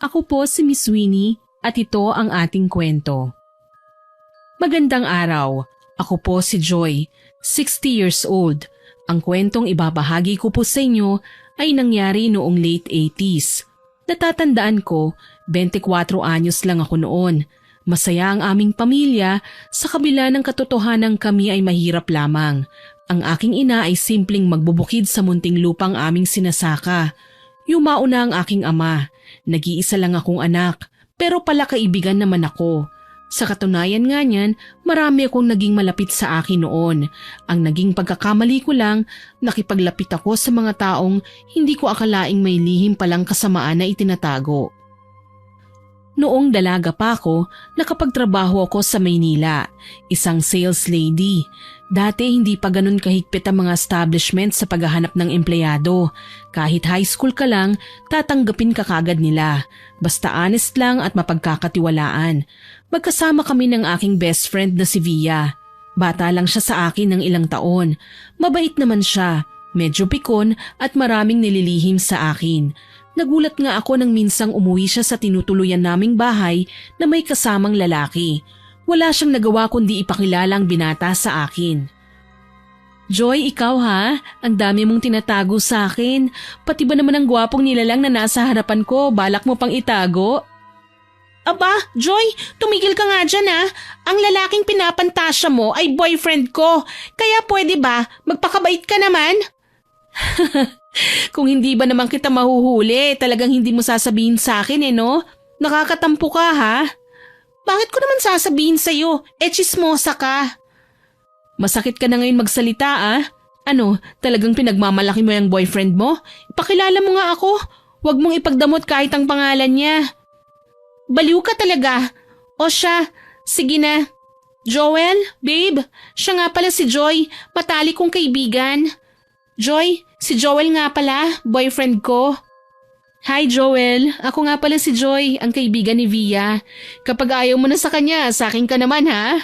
Ako po si Miss Winnie at ito ang ating kwento. Magandang araw. Ako po si Joy, 60 years old. Ang kwentong ibabahagi ko po sa inyo ay nangyari noong late 80s. Natatandaan ko, 24 anyos lang ako noon. Masaya ang aming pamilya sa kabila ng katotohanang kami ay mahirap lamang. Ang aking ina ay simpleng magbubukid sa munting lupang aming sinasaka. Yumauna ang aking ama. Nag-iisa lang akong anak, pero pala kaibigan naman ako. Sa katunayan nga niyan, marami akong naging malapit sa akin noon. Ang naging pagkakamali ko lang, nakipaglapit ako sa mga taong hindi ko akalaing may lihim palang kasamaan na itinatago. Noong dalaga pa ako, nakapagtrabaho ako sa Maynila, isang sales lady. Dati hindi pa ganun kahigpit ang mga establishment sa paghahanap ng empleyado. Kahit high school ka lang, tatanggapin ka kagad nila. Basta honest lang at mapagkakatiwalaan. Magkasama kami ng aking best friend na si Via. Bata lang siya sa akin ng ilang taon. Mabait naman siya, medyo pikon at maraming nililihim sa akin. Nagulat nga ako nang minsang umuwi siya sa tinutuluyan naming bahay na may kasamang lalaki. Wala siyang nagawa kundi ipakilala ang binata sa akin. Joy, ikaw ha? Ang dami mong tinatago sa akin. Pati ba naman ang gwapong nilalang na nasa harapan ko, balak mo pang itago? Aba, Joy, tumigil ka nga dyan ha. Ang lalaking pinapantasya mo ay boyfriend ko. Kaya pwede ba, magpakabait ka naman? Kung hindi ba naman kita mahuhuli, talagang hindi mo sasabihin sa akin no? Nakakatampo ka ha? Bakit ko naman sasabihin sa'yo? Chismosa ka. Masakit ka na ngayon magsalita Ano, talagang pinagmamalaki mo yung boyfriend mo? Ipakilala mo nga ako. Huwag mong ipagdamot kahit ang pangalan niya. Baliw ka talaga. O siya, sige na. Joel, babe, siya nga pala si Joy, matali kong kaibigan. Joy, si Joel nga pala, boyfriend ko. Hi Joel, ako nga pala si Joy, ang kaibigan ni Via. Kapag ayaw mo na sa kanya, sa akin ka naman ha?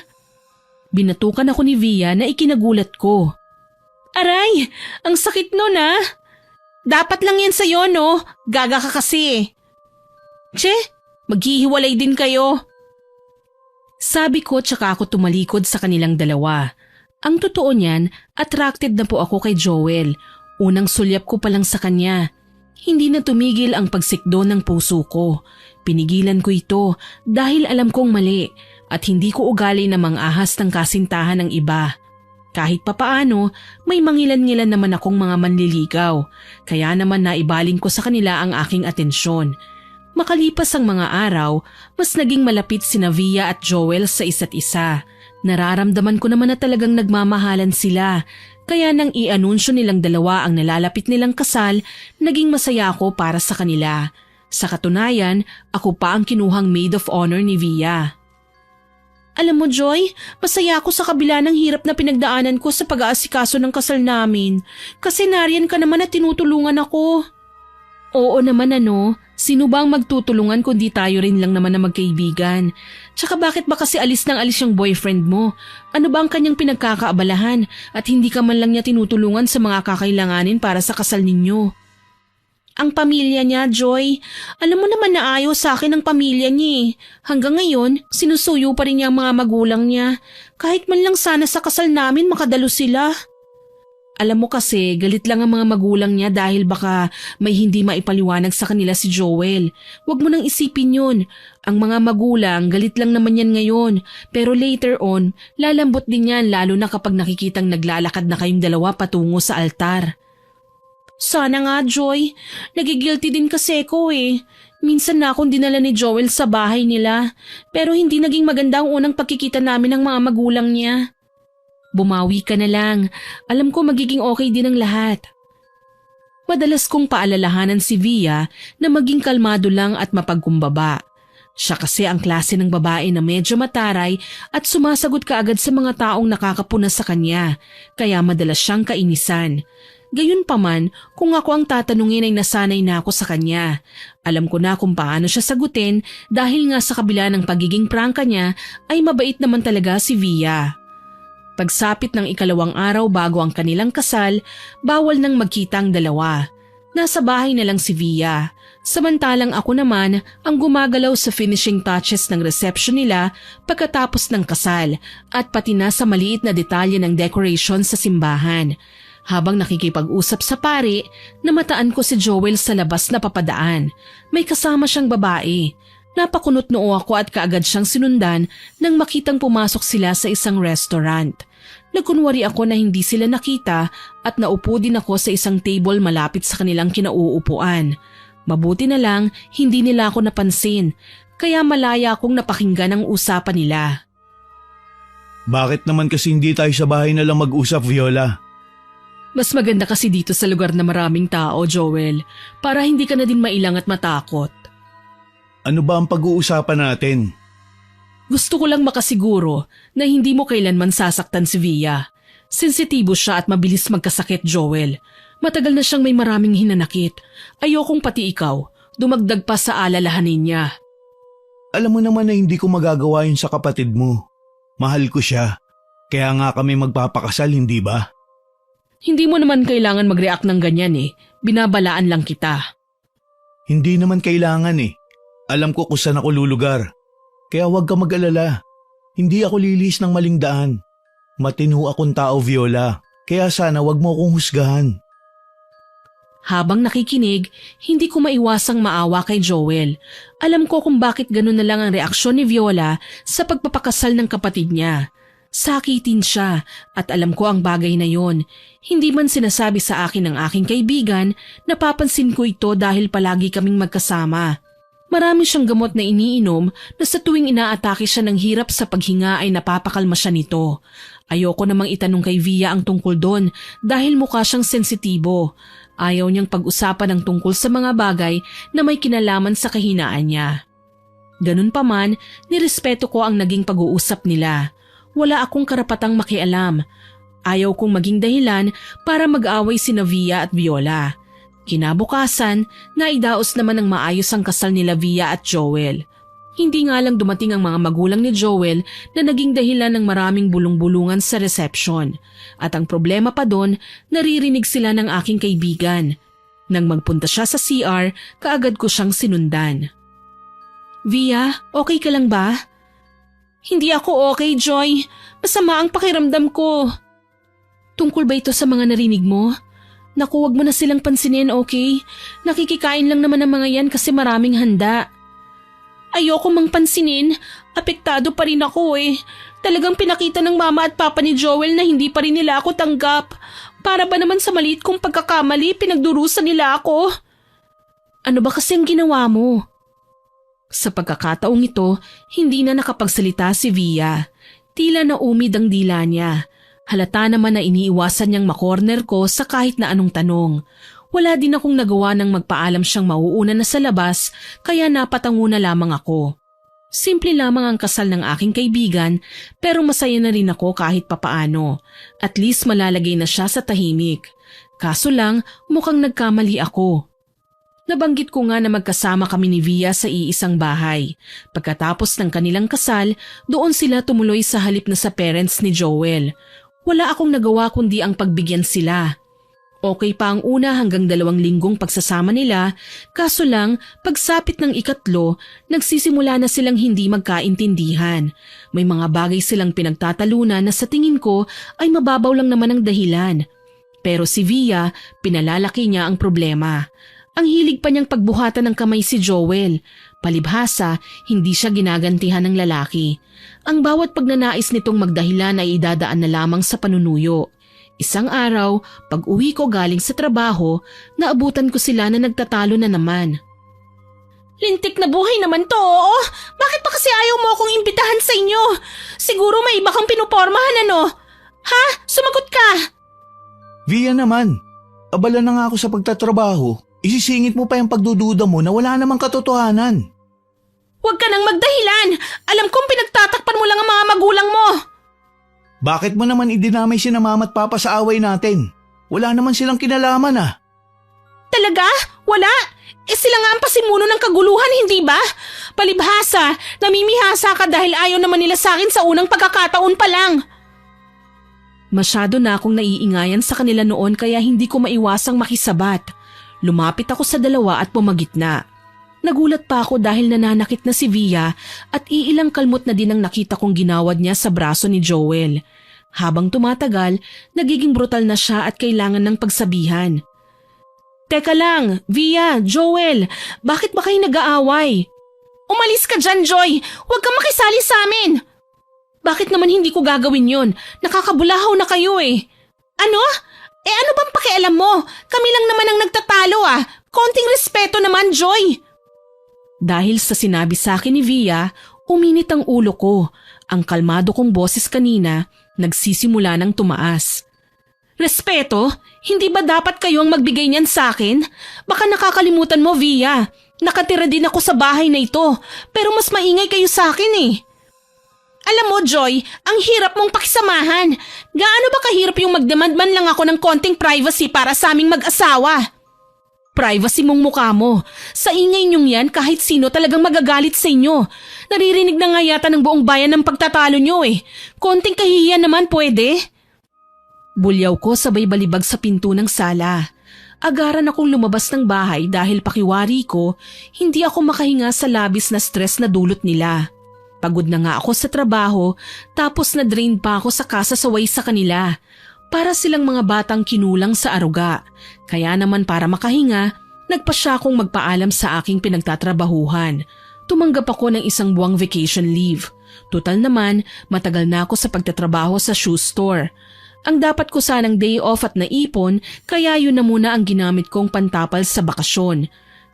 Binatukan ako ni Via na ikinagulat ko. Aray, ang sakit nun Dapat lang yan sa'yo no, gaga ka kasi. Che, maghihiwalay din kayo. Sabi ko tsaka ako tumalikod sa kanilang dalawa. Ang totoo niyan, attracted na po ako kay Joel. Unang sulyap ko pa lang sa kanya. Hindi na tumigil ang pagsikdo ng puso ko. Pinigilan ko ito dahil alam kong mali at hindi ko ugali na mangahas ng kasintahan ng iba. Kahit papaano, may mangilan-ngilan naman akong mga manliligaw. Kaya naman naibaling ko sa kanila ang aking atensyon. Makalipas ang mga araw, mas naging malapit sina Via at Joel sa isa't isa. Nararamdaman ko naman na talagang nagmamahalan sila, kaya nang i-anunsyo nilang dalawa ang nalalapit nilang kasal, naging masaya ako para sa kanila. Sa katunayan, ako pa ang kinuhang maid of honor ni Via. Alam mo Joy, masaya ako sa kabila ng hirap na pinagdaanan ko sa pag-aasikaso ng kasal namin, kasi nariyan ka naman at tinutulungan ako. Oo naman sino ba ang magtutulungan kundi tayo rin lang naman na magkaibigan? Tsaka bakit ba kasi alis ng alis yung boyfriend mo? Ano ba ang kanyang pinagkakaabalahan at hindi ka man lang niya tinutulungan sa mga kakailanganin para sa kasal ninyo? Ang pamilya niya, Joy. Alam mo naman na ayaw sa akin ang pamilya niya Hanggang ngayon, sinusuyo pa rin niya ang mga magulang niya. Kahit man lang sana sa kasal namin makadalo sila. Alam mo kasi, galit lang ang mga magulang niya dahil baka may hindi maipaliwanag sa kanila si Joel. Huwag mo nang isipin yun. Ang mga magulang, galit lang naman yan ngayon. Pero later on, lalambot din yan lalo na kapag nakikitang naglalakad na kayong dalawa patungo sa altar. Sana nga, Joy. Nagigilty din kasi ko Minsan na akong dinala ni Joel sa bahay nila. Pero hindi naging maganda ang unang pagkikita namin ng mga magulang niya. Bumawi ka na lang. Alam ko magiging okay din ang lahat. Madalas kong paalalahanan si Via na maging kalmado lang at mapagkumbaba. Siya kasi ang klase ng babae na medyo mataray at sumasagot kaagad sa mga taong nakakapuna sa kanya, kaya madalas siyang kainisan. Gayunpaman, kung ako ang tatanungin ay nasanay na ako sa kanya. Alam ko na kung paano siya sagutin dahil nga sa kabila ng pagiging prangka niya ay mabait naman talaga si Via. Pagsapit ng ikalawang araw bago ang kanilang kasal, bawal nang magkita ang dalawa. Nasa bahay na lang si Via. Samantalang ako naman ang gumagalaw sa finishing touches ng reception nila pagkatapos ng kasal at pati na sa maliit na detalye ng decoration sa simbahan. Habang nakikipag-usap sa pari, namataan ko si Joel sa labas na papadaan. May kasama siyang babae. Napakunot noo ako at kaagad siyang sinundan nang makitang pumasok sila sa isang restaurant. Nagkunwari ako na hindi sila nakita at naupo din ako sa isang table malapit sa kanilang kinauupuan. Mabuti na lang hindi nila ako napansin, kaya malaya akong napakinggan ang usapan nila. Bakit naman kasi hindi tayo sa bahay na lang mag-usap, Viola? Mas maganda kasi dito sa lugar na maraming tao, Joel, para hindi ka na din mailang at matakot. Ano ba ang pag-uusapan natin? Gusto ko lang makasiguro na hindi mo kailanman sasaktan si Via. Sensitibo siya at mabilis magkasakit, Joel. Matagal na siyang may maraming hinanakit. Ayokong pati ikaw, dumagdag pa sa alalahanin niya. Alam mo naman na hindi ko magagawa yun sa kapatid mo. Mahal ko siya. Kaya nga kami magpapakasal, hindi ba? Hindi mo naman kailangan mag-react ng ganyan eh. Binabalaan lang kita. Hindi naman kailangan eh. Alam ko kung saan ako lulugar. Kaya huwag ka mag-alala. Hindi ako lilis ng maling daan. Matino akong tao, Viola. Kaya sana huwag mo akong husgahan. Habang nakikinig, hindi ko maiwasang maawa kay Joel. Alam ko kung bakit ganun na lang ang reaksyon ni Viola sa pagpapakasal ng kapatid niya. Sakitin siya at alam ko ang bagay na yon. Hindi man sinasabi sa akin ng aking kaibigan, napapansin ko ito dahil palagi kaming magkasama. Marami siyang gamot na iniinom na sa tuwing inaatake siya ng hirap sa paghinga ay napapakalma siya nito. Ayoko namang itanong kay Via ang tungkol doon dahil mukha siyang sensitibo. Ayaw niyang pag-usapan ng tungkol sa mga bagay na may kinalaman sa kahinaan niya. Ganun pa man, nirespeto ko ang naging pag-uusap nila. Wala akong karapatang makialam. Ayaw kong maging dahilan para mag-away sina Via at Viola. Kinabukasan, naidaos naman ng maayos ang kasal nila Via at Joel. Hindi nga lang dumating ang mga magulang ni Joel na naging dahilan ng maraming bulong-bulungan sa reception. At ang problema pa doon, naririnig sila ng aking kaibigan. Nang magpunta siya sa CR, kaagad ko siyang sinundan. Via, okay ka lang ba? Hindi ako okay, Joy. Masama ang pakiramdam ko. Tungkol ba ito sa mga narinig mo? Naku, wag mo na silang pansinin, okay? Nakikikain lang naman ang mga yan kasi maraming handa. Ayoko mang pansinin. Apektado pa rin ako eh. Talagang pinakita ng mama at papa ni Joel na hindi pa rin nila ako tanggap. Para ba naman sa maliit kong pagkakamali, pinagdurusan nila ako? Ano ba kasi ang ginawa mo? Sa pagkakataong ito, hindi na nakapagsalita si Via. Tila naumid ang dila niya. Halata naman na iniiwasan niyang makorner ko sa kahit na anong tanong. Wala din akong nagawa ng magpaalam siyang mauuna na sa labas kaya napatango na lamang ako. Simple lamang ang kasal ng aking kaibigan pero masaya na rin ako kahit papaano. At least malalagay na siya sa tahimik. Kaso lang mukhang nagkamali ako. Nabanggit ko nga na magkasama kami ni Via sa iisang bahay. Pagkatapos ng kanilang kasal, doon sila tumuloy sa halip na sa parents ni Joel. Wala akong nagawa kundi ang pagbigyan sila. Okay pa ang una hanggang 2 linggong pagsasama nila, kaso lang pagsapit ng ikatlo, nagsisimula na silang hindi magkaintindihan. May mga bagay silang pinagtatalunan na sa tingin ko ay mababaw lang naman ang dahilan. Pero si Via, pinalalaki niya ang problema. Ang hilig pa niyang pagbuhatan ng kamay si Joel. Palibhasa, hindi siya ginagantihan ng lalaki. Ang bawat pagnanais nitong magdahilan ay idadaan na lamang sa panunuyo. Isang araw, pag uwi ko galing sa trabaho, naabutan ko sila na nagtatalo na naman. Lintik na buhay naman to, oo? Bakit pa kasi ayaw mo akong imbitahan sa inyo? Siguro may iba kang pinupormahan, ano? Ha? Sumagot ka! Via naman, abala na nga ako sa pagtatrabaho. Isisingit mo pa yung pagdududa mo na wala namang katotohanan. Huwag ka nang magdahilan! Alam kong pinagtatakpan mo lang ang mga magulang mo! Bakit mo naman idinamay sina mama at papa sa away natin? Wala naman silang kinalaman ah. Talaga? Wala? Sila nga ang pasimuno ng kaguluhan, hindi ba? Palibhasa, namimihasa ka dahil ayaw naman nila sa akin sa unang pagkakataon pa lang. Masyado na akong naiingayan sa kanila noon kaya hindi ko maiwasang makisabat. Lumapit ako sa dalawa at pumagitna. Nagulat pa ako dahil nananakit na si Via at iilang kalmot na din ang nakita kong ginawad niya sa braso ni Joel. Habang tumatagal, nagiging brutal na siya at kailangan ng pagsabihan. Teka lang, Via, Joel, bakit ba kayo nag-aaway? Umalis ka dyan, Joy! Huwag kang makisali sa amin! Bakit naman hindi ko gagawin yun? Nakakabulahaw na kayo eh. Ano? Ano bang pakialam mo? Kami lang naman ang nagtatalo ah. Konting respeto naman, Joy. Dahil sa sinabi sa akin ni Via, uminit ang ulo ko. Ang kalmado kong boses kanina, nagsisimula ng tumaas. Respeto? Hindi ba dapat kayo ang magbigay niyan sa akin? Baka nakakalimutan mo, Via. Nakatira din ako sa bahay na ito, pero mas maingay kayo sa akin eh. Alam mo, Joy, ang hirap mong pakisamahan. Gaano ba kahirap yung magdemand man lang ako ng konting privacy para sa aming mag-asawa? Privacy mong mukha mo. Sa ingay niyong yan, kahit sino talagang magagalit sa inyo. Naririnig na nga yata ng buong bayan ng pagtatalo niyo eh. Konting kahihiyan naman pwede. Bulyaw ko sabay balibag sa pinto ng sala. Agaran akong lumabas ng bahay dahil pakiwari ko, hindi ako makahinga sa labis na stress na dulot nila. Pagod na nga ako sa trabaho, tapos na-drain pa ako sa kasasaway sa kanila. Para silang mga batang kinulang sa aruga. Kaya naman para makahinga, nagpa siya akong magpaalam sa aking pinagtatrabahuhan. Tumanggap ako ng 1 buwang vacation leave. Tutal naman, matagal na ako sa pagtatrabaho sa shoe store. Ang dapat ko sanang day off at naipon, kaya yun na muna ang ginamit kong pantapal sa bakasyon.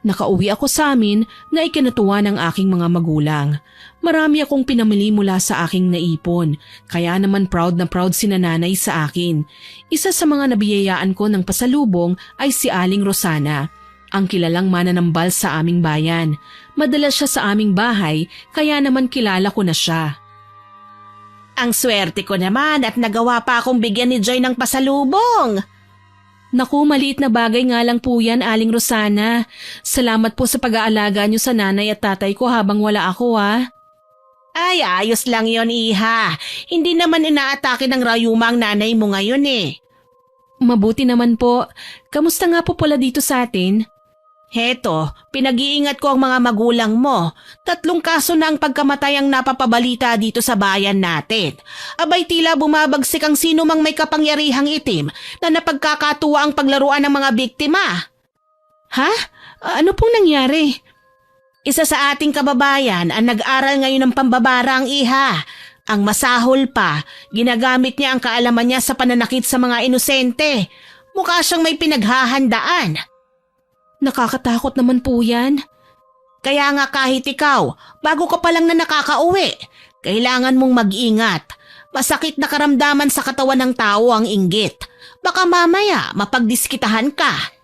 Nakauwi ako sa amin na ikinatuwa ng aking mga magulang. Marami akong pinamili mula sa aking naipon, kaya naman proud na proud si nanay sa akin. Isa sa mga nabiyayaan ko ng pasalubong ay si Aling Rosana, ang kilalang mananambal sa aming bayan. Madalas siya sa aming bahay, kaya naman kilala ko na siya. Ang swerte ko naman at nagawa pa akong bigyan ni Joy ng pasalubong. Naku, maliit na bagay nga lang po yan, Aling Rosana. Salamat po sa pag-aalaga niyo sa nanay at tatay ko habang wala ako ah. Ay, ayos lang yon, iha. Hindi naman inaatake ng rayuma ang nanay mo ngayon eh. Mabuti naman po. Kamusta nga po pala dito sa atin? Heto, pinag-iingat ko ang mga magulang mo. 3 kaso na ang pagkamatay ang napapabalita dito sa bayan natin. Abay tila bumabagsik ang sino mang may kapangyarihang itim na napagkakatuwa ang paglaruan ng mga biktima. Ha? Ano pong nangyari? Isa sa ating kababayan ang nag-aral ngayon ng pambabarang, iha. Ang masahol pa, ginagamit niya ang kaalaman niya sa pananakit sa mga inosente. Mukha siyang may pinaghahandaan. Nakakatakot naman po yan. Kaya nga kahit ikaw, bago ka pa lang na nakakauwi, kailangan mong mag-ingat. Masakit na karamdaman sa katawan ng tao ang inggit. Baka mamaya mapagdiskitahan ka.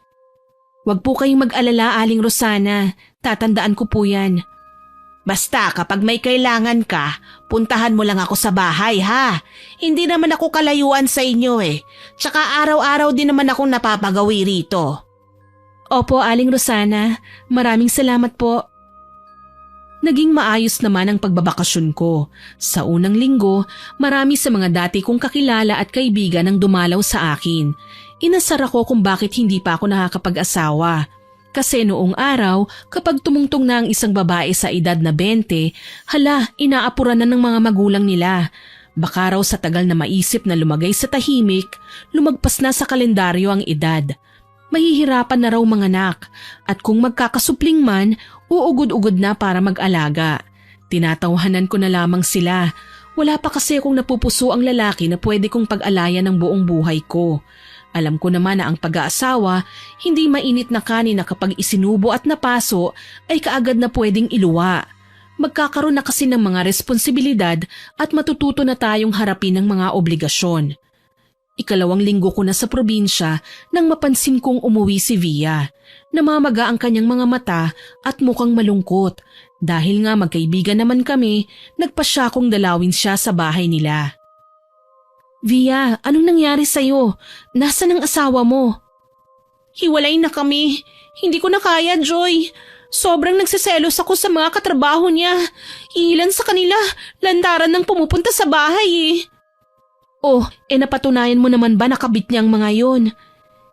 Huwag po kayong mag-alala, Aling Rosana. Tatandaan ko po yan. Basta kapag may kailangan ka, puntahan mo lang ako sa bahay ha. Hindi naman ako kalayuan sa inyo eh. Tsaka araw-araw din naman akong napapagawi rito. Opo, Aling Rosana. Maraming salamat po. Naging maayos naman ang pagbabakasyon ko. Sa unang linggo, marami sa mga dati kong kakilala at kaibigan ang dumalaw sa akin. Inasar ako kung bakit hindi pa ako nakakapag-asawa. Kasi noong araw, kapag tumungtong na ang isang babae sa edad na 20, hala, inaapuran na ng mga magulang nila. Baka raw sa tagal na maisip na lumagay sa tahimik, lumagpas na sa kalendaryo ang edad. Mahihirapan na raw manganak at kung magkakasupling man, uugod-ugod na para mag-alaga. Tinatawhanan ko na lamang sila. Wala pa kasi akong napupuso ang lalaki na pwede kong pag-alayan ng buong buhay ko. Alam ko naman na ang pag-aasawa, hindi mainit na kanin na kapag isinubo at napaso ay kaagad na pwedeng iluwa. Magkakaroon na kasi ng mga responsibilidad at matututo na tayong harapin ng mga obligasyon. 2 linggo ko na sa probinsya nang mapansin kong umuwi si Via. Namamaga ang kanyang mga mata at mukhang malungkot. Dahil nga magkaibigan naman kami, nagpa siya kong dalawin siya sa bahay nila. Via, anong nangyari sa'yo? Nasaan ang asawa mo? Hiwalay na kami. Hindi ko na kaya, Joy. Sobrang nagsiselos ako sa mga katrabaho niya. Ilan sa kanila, lantaran ng pumupunta sa bahay eh. Oh, napatunayan mo naman ba nakabit niya ang mga yon?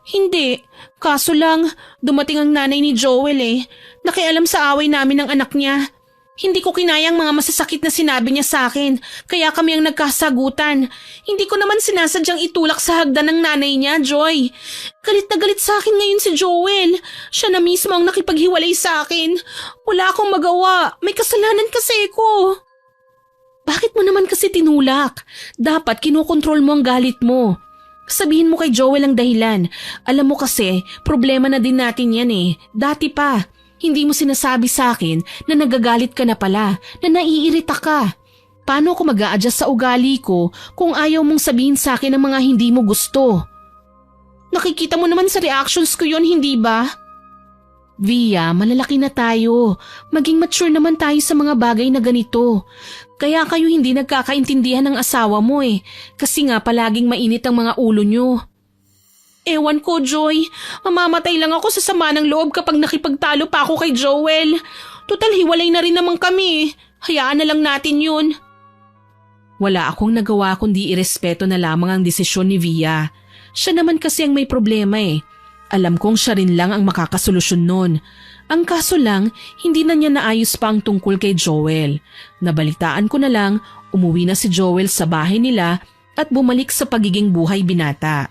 Hindi. Kaso lang, dumating ang nanay ni Joel Nakialam sa away namin ng anak niya. Hindi ko kinayang mga masasakit na sinabi niya sa akin, kaya kami ang nagkasagutan. Hindi ko naman sinasadyang itulak sa hagdan ng nanay niya, Joy. Galit na galit sa akin ngayon si Joel. Siya na mismo ang nakipaghiwalay sa akin. Wala akong magawa. May kasalanan kasi ko. Bakit mo naman kasi tinulak? Dapat kinokontrol mo ang galit mo. Sabihin mo kay Joel ang dahilan. Alam mo kasi, problema na din natin yan Dati pa. Hindi mo sinasabi sa akin na nagagalit ka na pala, na naiirita ka. Paano ako mag-a-adjust sa ugali ko kung ayaw mong sabihin sa akin ang mga hindi mo gusto? Nakikita mo naman sa reactions ko yon, hindi ba? Via, malalaki na tayo. Maging mature naman tayo sa mga bagay na ganito. Kaya kayo hindi nagkakaintindihan ng asawa mo Kasi nga palaging mainit ang mga ulo nyo. Ewan ko, Joy. Mamamatay lang ako sa sama ng loob kapag nakipagtalo pa ako kay Joel. Total, hiwalay na rin naman kami. Hayaan na lang natin yun. Wala akong nagawa kundi irespeto na lamang ang desisyon ni Via. Siya naman kasi ang may problema Alam kong siya rin lang ang makakasolusyon nun. Ang kaso lang, hindi na niya naayos pa ang tungkol kay Joel. Nabalitaan ko na lang, umuwi na si Joel sa bahay nila at bumalik sa pagiging buhay binata.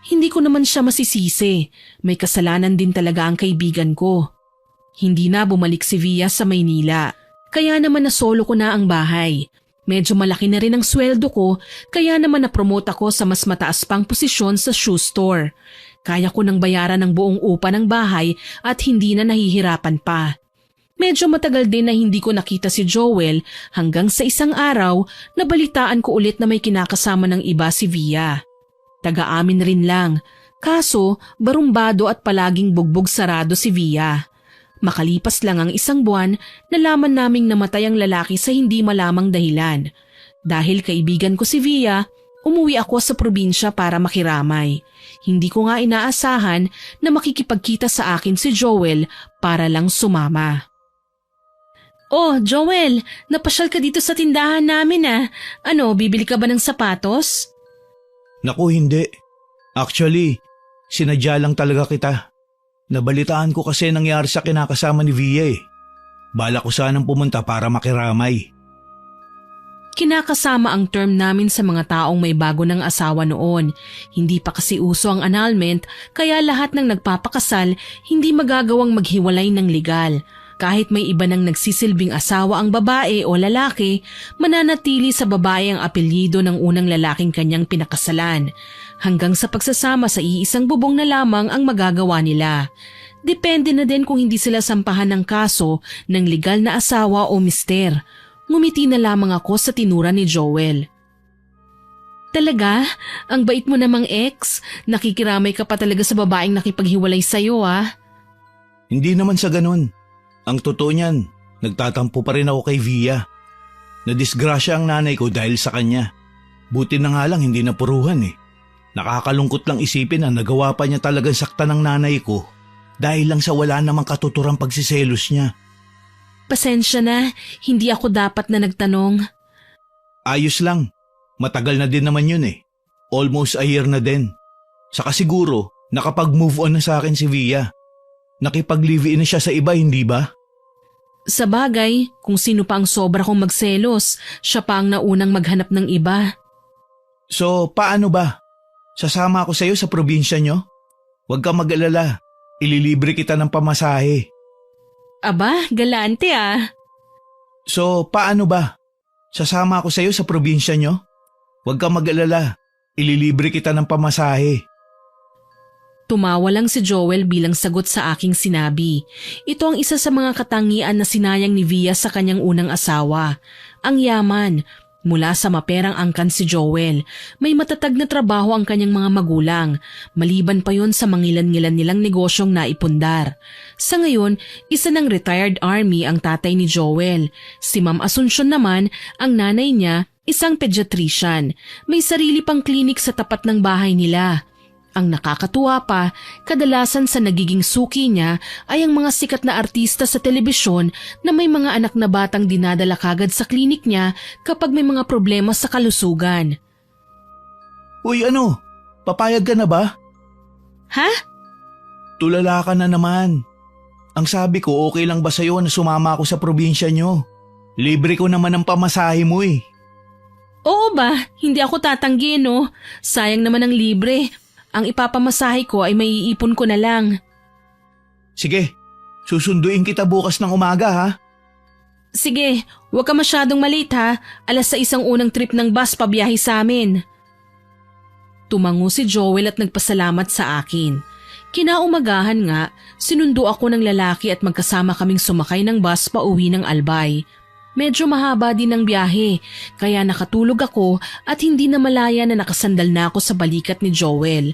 Hindi ko naman siya masisisi. May kasalanan din talaga ang kaibigan ko. Hindi na bumalik si Via sa Maynila. Kaya naman nasolo ko na ang bahay. Medyo malaki na rin ang sweldo ko, kaya naman napromote ako sa mas mataas pang posisyon sa shoe store. Kaya ko nang bayaran ng buong upa ng bahay at hindi na nahihirapan pa. Medyo matagal din na hindi ko nakita si Joel hanggang sa isang araw nabalitaan ko ulit na may kinakasama ng iba si Via. Taga-amin rin lang, kaso barumbado at palaging bugbog sarado si Via. Makalipas lang ang isang buwan, nalaman naming namatay ang lalaki sa hindi malamang dahilan. Dahil kaibigan ko si Via, umuwi ako sa probinsya para makiramay. Hindi ko nga inaasahan na makikipagkita sa akin si Joel para lang sumama. Oh, Joel, napasyal ka dito sa tindahan namin Ano, bibili ka ba ng sapatos? Naku, hindi. Actually, sinadya lang talaga kita. Nabalitaan ko kasi nangyari sa kinakasama ni Via Bala ko sanang pumunta para makiramay. Kinakasama ang term namin sa mga taong may bago ng asawa noon. Hindi pa kasi uso ang annulment, kaya lahat ng nagpapakasal hindi magagawang maghiwalay ng legal. Kahit may iba nang nagsisilbing asawa ang babae o lalaki, mananatili sa babae ang apelyido ng unang lalaking kanyang pinakasalan. Hanggang sa pagsasama sa iisang bubong na lamang ang magagawa nila. Depende na din kung hindi sila sampahan ng kaso ng legal na asawa o mister. Ngumiti na lamang ako sa tinura ni Joel. Talaga? Ang bait mo namang ex? Nakikiramay ka pa talaga sa babaeng nakipaghiwalay sa'yo Hindi naman sa ganun. Ang totoo niyan, nagtatampo pa rin ako kay Via. Nadisgrasya ang nanay ko dahil sa kanya. Buti na nga lang hindi napuruhan Nakakalungkot lang isipin na nagawa pa niya talagang saktan ng nanay ko dahil lang sa wala namang katuturang pagsiselos niya. Pasensya na, hindi ako dapat na nagtanong. Ayos lang, matagal na din naman yun Almost a year na din. Saka siguro, nakapag-move on na sa akin si Via. Nakipag-live-in na siya sa iba, hindi ba? Sa bagay, kung sino pa ang sobra kong magselos, siya pa ang naunang maghanap ng iba. So, paano ba? Sasama ako sa iyo sa probinsya nyo? Huwag kang mag-alala. Ililibre kita ng pamasahe. Aba, galante So, paano ba? Sasama ako sa iyo sa probinsya nyo? Huwag kang mag-alala. Ililibre kita ng pamasahe. Tumawa lang si Joel bilang sagot sa aking sinabi. Ito ang isa sa mga katangian na sinayang ni Via sa kanyang unang asawa. Ang yaman. Mula sa maperang angkan si Joel, may matatag na trabaho ang kanyang mga magulang, maliban pa yon sa mangilan-ngilan nilang negosyong naipundar. Sa ngayon, isa ng retired army ang tatay ni Joel. Si Ma'am Asuncion naman, ang nanay niya, isang pediatrician. May sarili pang klinik sa tapat ng bahay nila. Ang nakakatuwa pa, kadalasan sa nagiging suki niya ay ang mga sikat na artista sa telebisyon na may mga anak na batang dinadala kagad sa klinik niya kapag may mga problema sa kalusugan. Uy, papayag ka na ba? Ha? Tulala ka na naman. Ang sabi ko, okay lang ba sa'yo na sumama ako sa probinsya nyo? Libre ko naman ang pamasahe mo eh. Oo ba? Hindi ako tatanggi, no? Sayang naman ang libre. Ang ipapamasahe ko ay maiipon ko na lang. Sige, susunduin kita bukas ng umaga ha. Sige, huwag ka masyadong malate ha. 6:00 ang unang trip ng bus pabiyahe sa amin. Tumango si Joel at nagpasalamat sa akin. Kinaumagahan nga, sinundo ako ng lalaki at magkasama kaming sumakay ng bus pauwi ng Albay. Medyo mahaba din ang biyahe, kaya nakatulog ako at hindi na malaya na nakasandal na ako sa balikat ni Joel.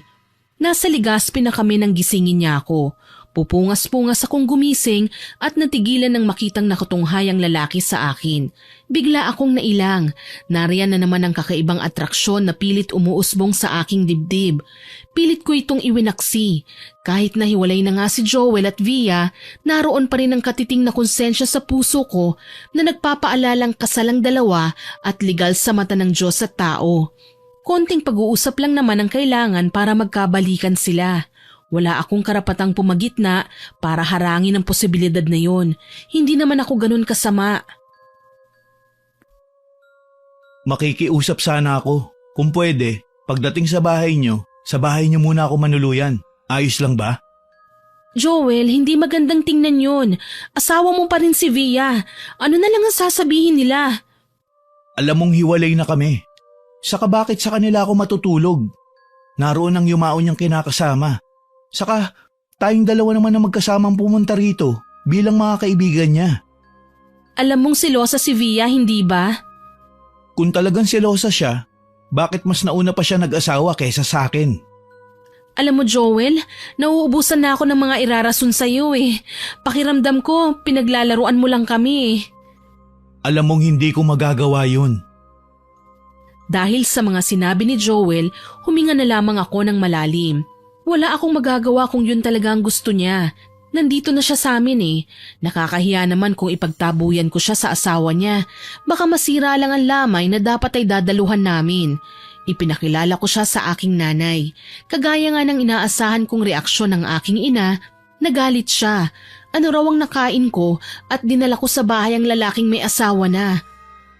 Nasa Legazpi na kami nang gisingin niya ako. Pupungas-pungas akong gumising at natigilan ng makitang nakatunghay ang lalaki sa akin. Bigla akong nailang. Nariyan na naman ang kakaibang atraksyon na pilit umuusbong sa aking dibdib. Pilit ko itong iwinaksi. Kahit nahiwalay na nga si Joel at Via, naroon pa rin ang katiting na konsensya sa puso ko na nagpapaalalang kasalang dalawa at legal sa mata ng Diyos at tao. Konting pag-uusap lang naman ang kailangan para magkabalikan sila. Wala akong karapatang pumagitna para harangin ang posibilidad na yon. Hindi naman ako ganun kasama. Makikiusap sana ako. Kung pwede, pagdating sa bahay nyo muna ako manuluyan. Ayos lang ba? Joel, hindi magandang tingnan yon. Asawa mo pa rin si Via. Ano na lang ang sasabihin nila? Alam mong hiwalay na kami. Saka bakit sa kanila ako matutulog? Naroon ang yumaon niyang kinakasama. Saka tayong dalawa naman na magkasamang pumunta rito bilang mga kaibigan niya. Alam mong selosa si Via, hindi ba? Kung talagang selosa siya, bakit mas nauna pa siya nag-asawa kaysa sa akin? Alam mo Joel, nauubusan na ako ng mga irarason sa'yo eh. Pakiramdam ko, pinaglalaruan mo lang kami eh. Alam mong hindi ko magagawa yun. Dahil sa mga sinabi ni Joel, huminga na lamang ako ng malalim. Wala akong magagawa kung yun talaga ang gusto niya. Nandito na siya sa amin eh. Nakakahiya naman kung ipagtabuyan ko siya sa asawa niya. Baka masira lang ang lamay na dapat ay dadaluhan namin. Ipinakilala ko siya sa aking nanay. Kagaya nga ng inaasahan kong reaksyon ng aking ina, nagalit siya. Ano raw ang nakain ko at dinala ko sa bahay ang lalaking may asawa na.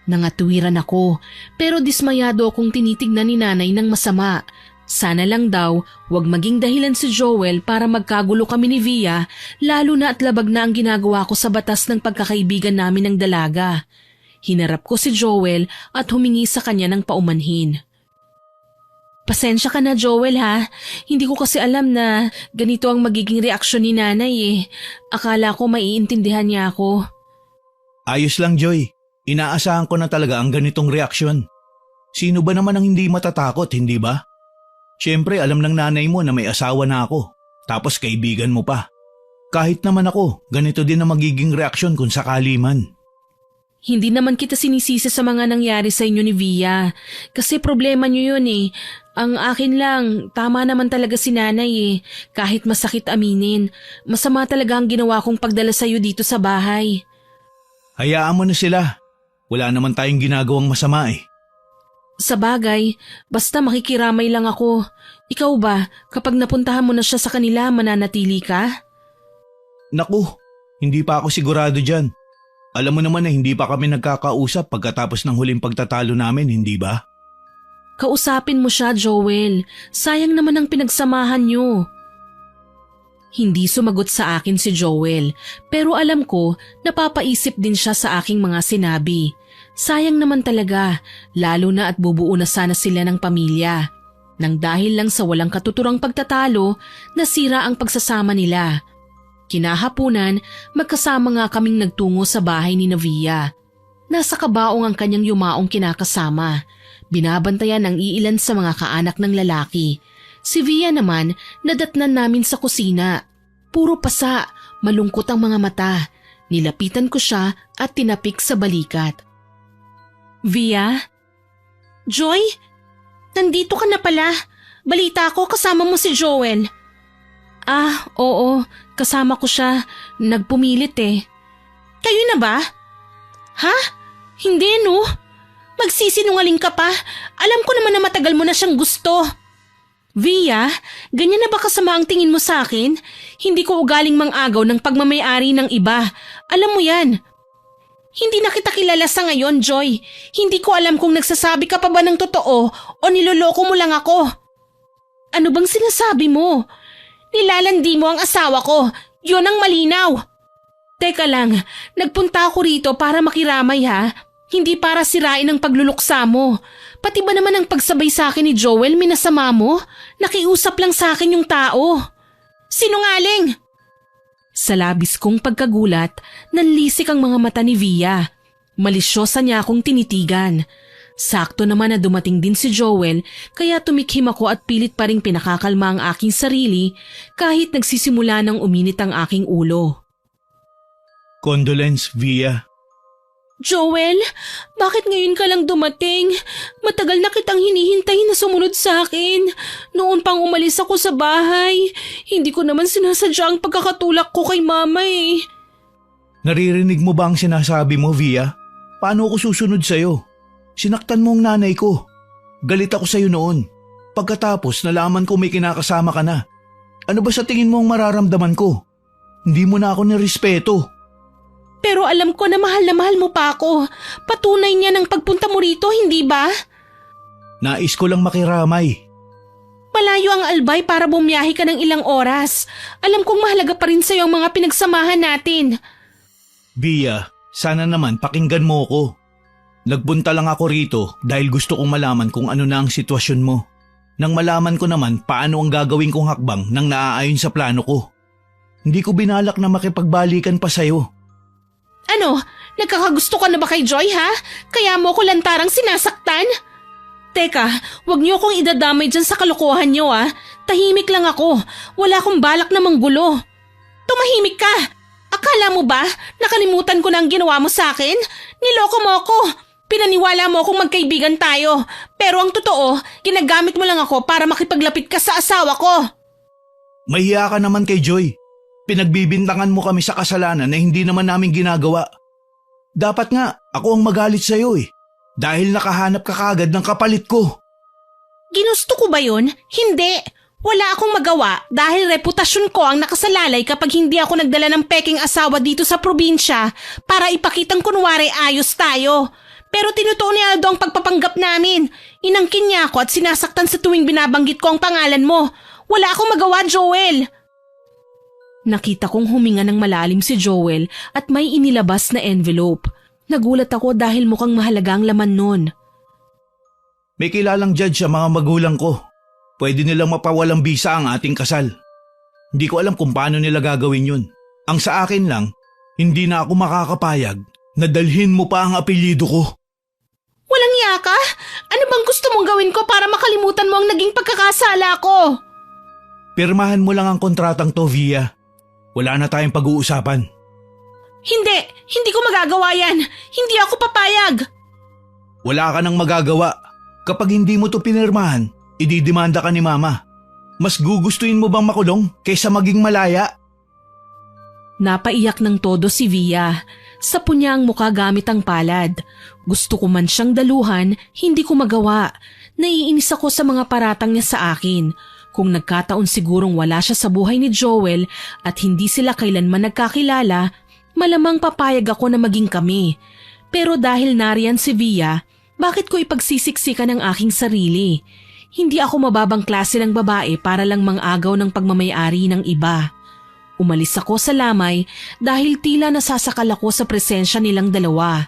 Nangatwiran ako, pero dismayado akong tinitignan ni nanay ng masama. Sana lang daw, wag maging dahilan si Joel para magkagulo kami ni Via, lalo na at labag na ang ginagawa ko sa batas ng pagkakaibigan namin ng dalaga. Hinarap ko si Joel at humingi sa kanya ng paumanhin. Pasensya ka na Joel ha, hindi ko kasi alam na ganito ang magiging reaksyon ni nanay eh. Akala ko maiintindihan niya ako. Ayos lang Joy, inaasahan ko na talaga ang ganitong reaksyon. Sino ba naman ang hindi matatakot, hindi ba? Siyempre alam ng nanay mo na may asawa na ako, tapos kaibigan mo pa. Kahit naman ako, ganito din ang magiging reaksyon kung sakali man. Hindi naman kita sinisisi sa mga nangyari sa inyo ni Via, kasi problema niyo yun eh. Ang akin lang, tama naman talaga si nanay eh, kahit masakit aminin. Masama talaga ang ginawa kong pagdala sa'yo dito sa bahay. Hayaan mo na sila, wala naman tayong ginagawang masama eh. Sa bagay, basta makikiramay lang ako. Ikaw ba, kapag napuntahan mo na siya sa kanila, mananatili ka? Naku, hindi pa ako sigurado dyan. Alam mo naman na hindi pa kami nagkakausap pagkatapos ng huling pagtatalo namin, hindi ba? Kausapin mo siya, Joel. Sayang naman ang pinagsamahan niyo. Hindi sumagot sa akin si Joel, pero alam ko, napapaisip din siya sa aking mga sinabi. Sayang naman talaga, lalo na at bubuo na sana sila ng pamilya. Nang dahil lang sa walang katuturang pagtatalo, nasira ang pagsasama nila. Kinahapunan, magkasama nga kaming nagtungo sa bahay ni Via. Nasa kabaong ang kanyang yumaong kinakasama. Binabantayan ang iilan sa mga kaanak ng lalaki. Si Via naman, nadatnan namin sa kusina. Puro pasa, malungkot ang mga mata. Nilapitan ko siya at tinapik sa balikat. Via? Joy? Nandito ka na pala. Balita ko kasama mo si Joel. Ah, oo. Kasama ko siya. Nagpumilit eh. Kayo na ba? Ha? Hindi no? Magsisinungaling ka pa. Alam ko naman na matagal mo na siyang gusto. Via, ganyan na ba kasama ang tingin mo sa akin? Hindi ko ugaling mang-agaw ng pagmamayari ng iba. Alam mo yan. Hindi na kita kilala sa ngayon, Joy. Hindi ko alam kung nagsasabi ka pa ba ng totoo o niloloko mo lang ako. Ano bang sinasabi mo? Nilalandi mo ang asawa ko. Yun ang malinaw. Teka lang, nagpunta ako rito para makiramay ha. Hindi para sirain ang pagluluksa mo. Pati ba naman ang pagsabay sa akin ni Joel minasama mo? Nakiusap lang sa akin yung tao. Sinungaling! Sa labis kong pagkagulat, nanlisik ang mga mata ni Via. Malisyosa niya akong tinitigan. Sakto naman na dumating din si Joel kaya tumikhim ako at pilit pa ring pinakakalma ang aking sarili kahit nagsisimula ng uminit ang aking ulo. Condolence, Via. Joel, bakit ngayon ka lang dumating? Matagal na kitang hinihintay na sumunod sa akin. Noon pang umalis ako sa bahay. Hindi ko naman sinasadya ang pagkakatulak ko kay mama eh. Naririnig mo ba ang sinasabi mo, Via? Paano ako susunod sa'yo? Sinaktan mo ang nanay ko. Galit ako sa'yo noon. Pagkatapos nalaman ko may kinakasama ka na. Ano ba sa tingin mo ang mararamdaman ko? Hindi mo na ako nirespeto. Pero alam ko na mahal mo pa ako. Patunay niya ng pagpunta mo rito, hindi ba? Nais ko lang makiramay. Malayo ang albay para bumiyahe ka ng ilang oras. Alam kong mahalaga pa rin sa'yo ang mga pinagsamahan natin. Via, sana naman pakinggan mo ko. Nagpunta lang ako rito dahil gusto kong malaman kung ano na ang sitwasyon mo. Nang malaman ko naman paano ang gagawin kong hakbang nang naaayon sa plano ko. Hindi ko binalak na makipagbalikan pa sa'yo. Ano? Nagkakagusto ka na ba kay Joy ha? Kaya mo ko lantarang sinasaktan? Teka, wag niyo akong idadamay dyan sa kalokohan niyo ah. Tahimik lang ako. Wala akong balak na manggulo. Tumahimik ka! Akala mo ba nakalimutan ko na ang ginawa mo sa akin? Niloko mo ako. Pinaniwala mo akong magkaibigan tayo. Pero ang totoo, ginagamit mo lang ako para makipaglapit ka sa asawa ko. Mahiya ka naman kay Joy. Pinagbibintangan mo kami sa kasalanan na hindi naman namin ginagawa. Dapat nga, ako ang magalit sa'yo eh. Dahil nakahanap ka kaagad ng kapalit ko. Ginusto ko ba yun? Hindi. Wala akong magawa dahil reputasyon ko ang nakasalalay kapag hindi ako nagdala ng peking asawa dito sa probinsya para ipakitang kunwari ayos tayo. Pero tinutuon ni Aldo ang pagpapanggap namin. Inangkin niya ako at sinasaktan sa tuwing binabanggit ko ang pangalan mo. Wala akong magawa, Joel. Nakita kong huminga ng malalim si Joel at may inilabas na envelope. Nagulat ako dahil mukhang mahalaga ang laman nun. May kilalang judge sa mga magulang ko. Pwede nilang mapawalang bisa ang ating kasal. Hindi ko alam kung paano nila gagawin yun. Ang sa akin lang, hindi na ako makakapayag na dalhin mo pa ang apelyido ko. Walang yaka? Ano bang gusto mong gawin ko para makalimutan mo ang naging pagkakasala ko? Pirmahan mo lang ang kontratang to, Via. Wala na tayong pag-uusapan. Hindi ko magagawa yan. Hindi ako papayag. Wala ka nang magagawa. Kapag hindi mo to pinirmahan, ididimanda ka ni Mama. Mas gugustuhin mo bang makulong kaysa maging malaya? Napaiyak ng todo si Via. Sapo niya ang mukha gamit ang palad. Gusto ko man siyang daluhan, hindi ko magawa. Naiinis ako sa mga paratang niya sa akin. Kung nagkataon sigurong wala siya sa buhay ni Joel at hindi sila kailanman nagkakilala, malamang papayag ako na maging kami. Pero dahil nariyan si Via, bakit ko ipagsisiksikan ang aking sarili? Hindi ako mababang klase ng babae para lang mang-agaw ng pagmamayari ng iba. Umalis ako sa lamay dahil tila nasasakal ako sa presensya nilang dalawa.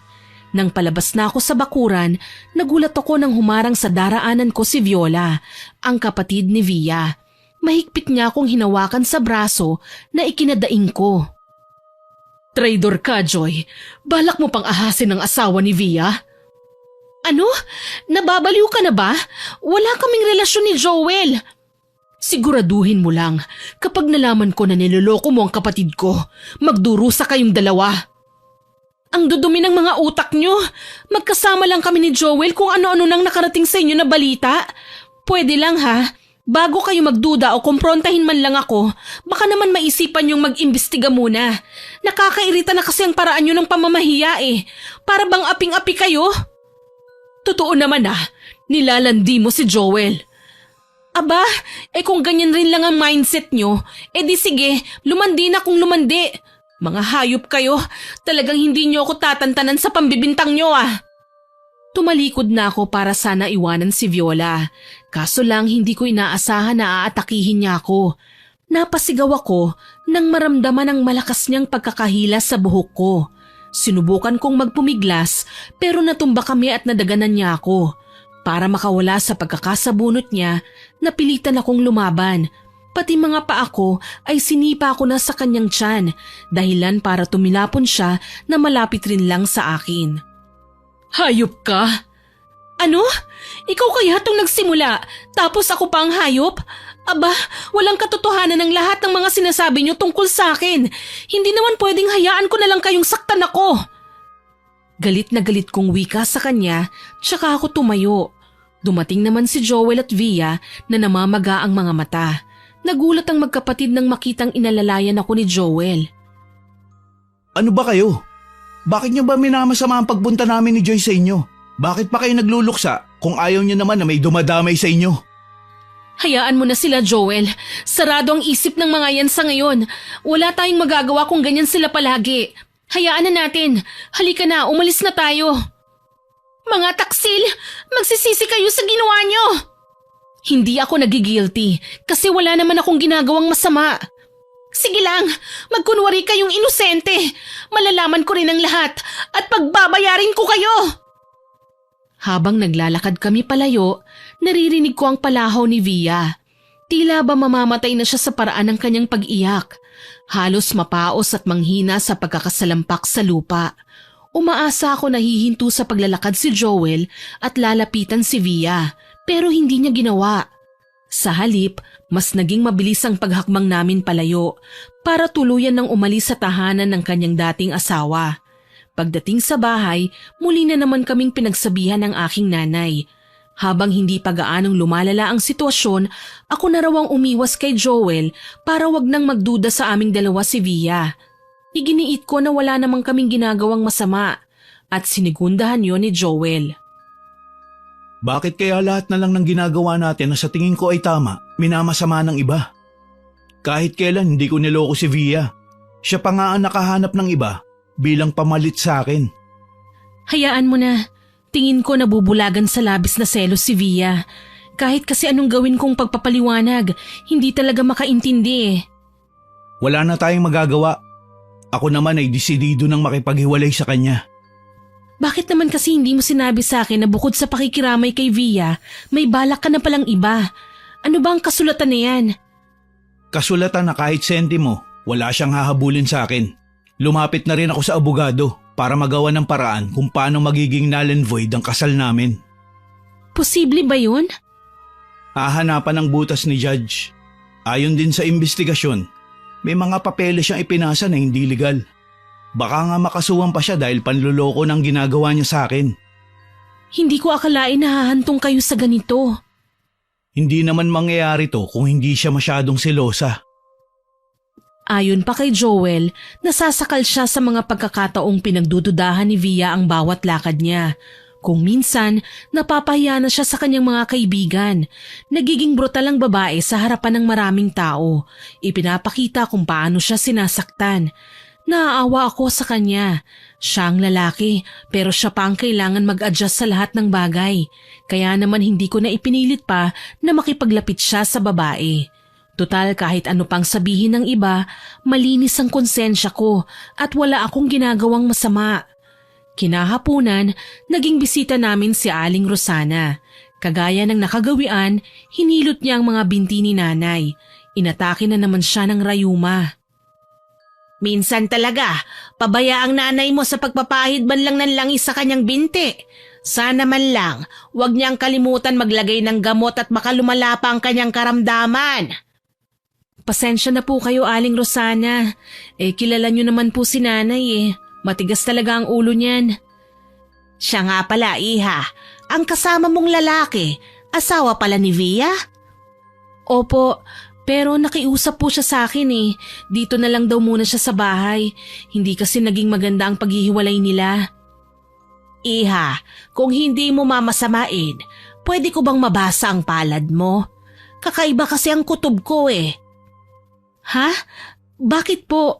Nang palabas na ako sa bakuran, nagulat ako nang humarang sa daraanan ko si Viola, ang kapatid ni Via. Mahigpit niya akong hinawakan sa braso na ikinadaing ko. Traidor ka, Joy. Balak mo pang ahasin ang asawa ni Via? Ano? Nababaliw ka na ba? Wala kaming relasyon ni Joel. Siguraduhin mo lang, kapag nalaman ko na niloloko mo ang kapatid ko, magdurusa kayong dalawa. Ang dudumi ng mga utak nyo. Magkasama lang kami ni Joel kung ano-ano nang nakarating sa inyo na balita. Pwede lang ha. Bago kayo magduda o kumprontahin man lang ako, baka naman maisipan yung mag-imbestiga muna. Nakakairita na kasi ang paraan nyo ng pamamahiya eh. Para bang aping-api kayo? Totoo naman nilalandi mo si Joel. Aba, kung ganyan rin lang ang mindset nyo, di sige, lumandi na kung lumandi. Mga hayop kayo, talagang hindi nyo ako tatantanan sa pambibintang nyo ah. Tumalikod na ako para sana iwanan si Viola. Kaso lang hindi ko inaasahan na aatakihin niya ako. Napasigaw ako nang maramdaman ang malakas niyang pagkakahila sa buhok ko. Sinubukan kong magpumiglas pero natumba kami at nadaganan niya ako. Para makawala sa pagkakasabunot niya, napilitan akong lumaban. Pati mga paa ko ay sinipa ko na sa kanyang tiyan, dahilan para tumilapon siya na malapit rin lang sa akin. Hayop ka? Ano? Ikaw kaya itong nagsimula, tapos ako pa ang hayop? Aba, walang katotohanan ng lahat ng mga sinasabi niyo tungkol sa akin. Hindi naman pwedeng hayaan ko na lang kayong saktan ako. Galit na galit kong wika sa kanya, tsaka ako tumayo. Dumating naman si Joel at Via na namamaga ang mga mata. Nagulat ang magkapatid nang makitang inalalayan ako ni Joel. Ano ba kayo? Bakit niyo ba minamasama ang pagpunta namin ni Joy sa inyo? Bakit pa kayo nagluluksa kung ayaw niyo naman na may dumadamay sa inyo? Hayaan mo na sila, Joel. Sarado ang isip ng mga yan sa ngayon. Wala tayong magagawa kung ganyan sila palagi. Hayaan na natin. Halika na, umalis na tayo. Mga taksil, magsisisi kayo sa ginawa niyo. Hindi ako nagigilty kasi wala naman akong ginagawang masama. Sige lang, magkunwari kayong inosente. Malalaman ko rin ang lahat at pagbabayarin ko kayo. Habang naglalakad kami palayo, naririnig ko ang palahaw ni Via. Tila ba mamamatay na siya sa paraan ng kanyang pag-iyak. Halos mapaos at manghina sa pagkakasalampak sa lupa. Umaasa ako na hihinto sa paglalakad si Joel at lalapitan si Via, pero hindi niya ginawa. Sa halip, mas naging mabilis ang paghakbang namin palayo para tuluyan ng umalis sa tahanan ng kanyang dating asawa. Pagdating sa bahay, muli na naman kaming pinagsabihan ng aking nanay. Habang hindi pa gaanong lumalala ang sitwasyon, ako na raw ang umiwas kay Joel para wag nang magduda sa aming dalawa si Via. Iginiit ko na wala namang kaming ginagawang masama at sinigundahan yon ni Joel. Bakit kaya lahat na lang ng ginagawa natin na sa tingin ko ay tama, minamasama ng iba? Kahit kailan hindi ko niloko si Via. Siya pa nga ang nakahanap ng iba bilang pamalit sa akin. Hayaan mo na. Tingin ko nabubulagan sa labis na selos si Via. Kahit kasi anong gawin kong pagpapaliwanag, hindi talaga makaintindi eh. Wala na tayong magagawa. Ako naman ay desidido nang makipaghiwalay sa kanya. Bakit naman kasi hindi mo sinabi sa akin na bukod sa pakikiramay kay Via, may balak ka na palang iba? Ano ba ang kasulatan na yan? Kasulatan na kahit sentimo, wala siyang hahabulin sa akin. Lumapit na rin ako sa abogado para magawa ng paraan kung paano magiging null and void ang kasal namin. Posible ba yun? Hahanapan ng butas ni Judge. Ayon din sa investigasyon, may mga papeles siyang ipinasa na hindi legal. Baka nga makasuhan pa siya dahil panluloko ng ginagawa niya sa akin. Hindi ko akalain na hahantong kayo sa ganito. Hindi naman mangyayari to kung hindi siya masyadong selosa. Ayon pa kay Joel, nasasakal siya sa mga pagkakataong pinagdududahan ni Via ang bawat lakad niya. Kung minsan, napapahiya na siya sa kanyang mga kaibigan. Nagiging brutal ang babae sa harapan ng maraming tao. Ipinapakita kung paano siya sinasaktan. Naaawa ako sa kanya. Siya ang lalaki, pero siya pa ang kailangan mag-adjust sa lahat ng bagay. Kaya naman hindi ko na ipinilit pa na makipaglapit siya sa babae. Total kahit ano pang sabihin ng iba, malinis ang konsensya ko at wala akong ginagawang masama. Kinahapunan, naging bisita namin si Aling Rosana. Kagaya ng nakagawian, hinilot niya ang mga binti ni nanay. Inatake na naman siya ng rayuma. Minsan talaga, pabaya ang nanay mo sa pagpapahid man lang ng langis sa kanyang binti. Sana man lang, huwag niyang kalimutan maglagay ng gamot at baka lumala pa ang kanyang karamdaman. Pasensya na po kayo, Aling Rosana. Kilala niyo naman po si nanay Matigas talaga ang ulo niyan. Siya nga pala, iha. Ang kasama mong lalaki, asawa pala ni Via? Opo, pero nakiusap po siya sa akin Dito na lang daw muna siya sa bahay. Hindi kasi naging maganda ang paghihiwalay nila. Iha, kung hindi mo mamasamain, pwede ko bang mabasa ang palad mo? Kakaiba kasi ang kutob ko eh. Ha? Bakit po?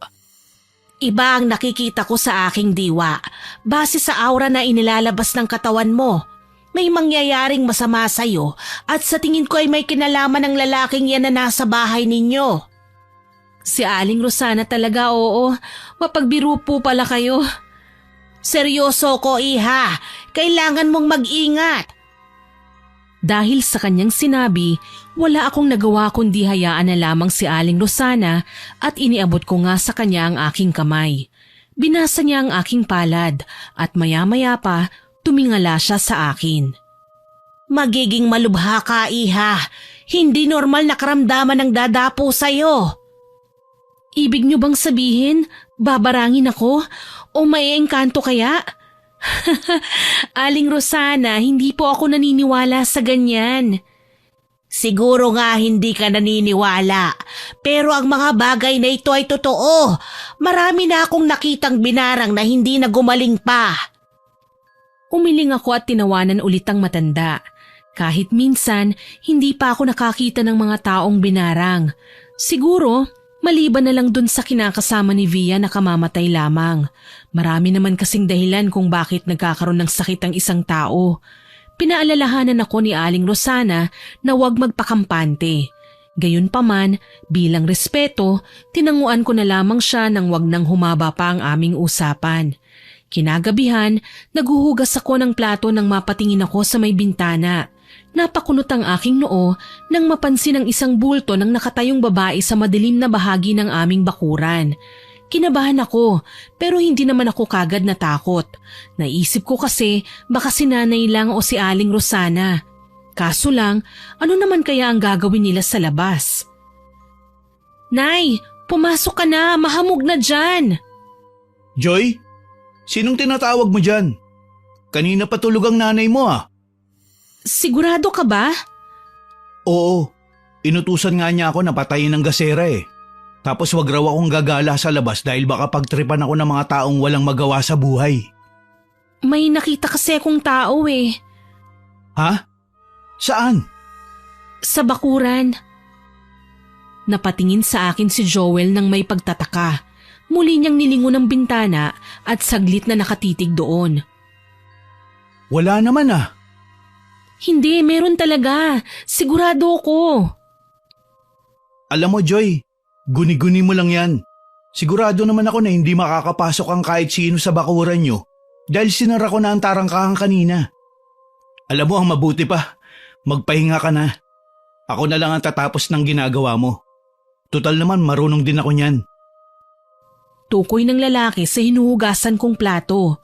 Iba ang nakikita ko sa aking diwa. Base sa aura na inilalabas ng katawan mo, may mangyayaring masama sa'yo at sa tingin ko ay may kinalaman ng lalaking yan na nasa bahay ninyo. Si Aling Rosana talaga, oo. Mapagbiro po pala kayo. Seryoso ko, iha. Kailangan mong mag-ingat. Dahil sa kanyang sinabi, wala akong nagawa kundi hayaan na lamang si Aling Rosana at iniabot ko nga sa kanya ang aking kamay. Binasa niya ang aking palad at maya-maya pa tumingala siya sa akin. Magiging malubha ka, iha. Hindi normal na karamdaman ang dadapo sa'yo. Ibig niyo bang sabihin, babarangin ako o may engkanto kaya? Aling Rosana, hindi po ako naniniwala sa ganyan. Siguro nga hindi ka naniniwala, pero ang mga bagay na ito ay totoo. Marami na akong nakitang binarang na hindi na gumaling pa. Umiling ako at tinawanan ulit ang matanda. Kahit minsan, hindi pa ako nakakita ng mga taong binarang. Siguro, maliban na lang dun sa kinakasama ni Via na kamamatay lamang. Marami naman kasing dahilan kung bakit nagkakaroon ng sakit ang isang tao. Pinaalalahanan ako ni Aling Rosana na huwag magpakampante. Gayunpaman, bilang respeto, tinanguan ko na lamang siya nang huwag nang humaba pa ang aming usapan. Kinagabihan, naghuhugas ako ng plato nang mapatingin ako sa may bintana. Napakunot ang aking noo nang mapansin ang isang bulto ng nakatayong babae sa madilim na bahagi ng aming bakuran. Kinabahan ako pero hindi naman ako kagad natakot. Naisip ko kasi baka si nanay lang o si Aling Rosana. Kaso lang, ano naman kaya ang gagawin nila sa labas? Nay, pumasok ka na, mahamog na dyan. Joy? Sinong tinatawag mo dyan? Kanina pa tulog ang nanay mo ah. Sigurado ka ba? Oo, inutusan nga niya ako na patayin ng gasera eh. Tapos wag raw akong gagala sa labas dahil baka pagtripan ako ng mga taong walang magawa sa buhay. May nakita kasi akong tao eh. Ha? Saan? Sa bakuran. Napatingin sa akin si Joel nang may pagtataka. Muli niyang nilingon ang bintana at saglit na nakatitig doon. Wala naman ah. Hindi, meron talaga. Sigurado ako. Alam mo Joy, guni-guni mo lang yan. Sigurado naman ako na hindi makakapasok ang kahit sino sa bakuran nyo dahil sinara ko na ang tarangkahan kanina. Alam mo ang mabuti pa, magpahinga ka na. Ako na lang ang tatapos ng ginagawa mo. Tutal naman marunong din ako niyan. Tukoy ng lalaki sa hinuhugasan kong plato.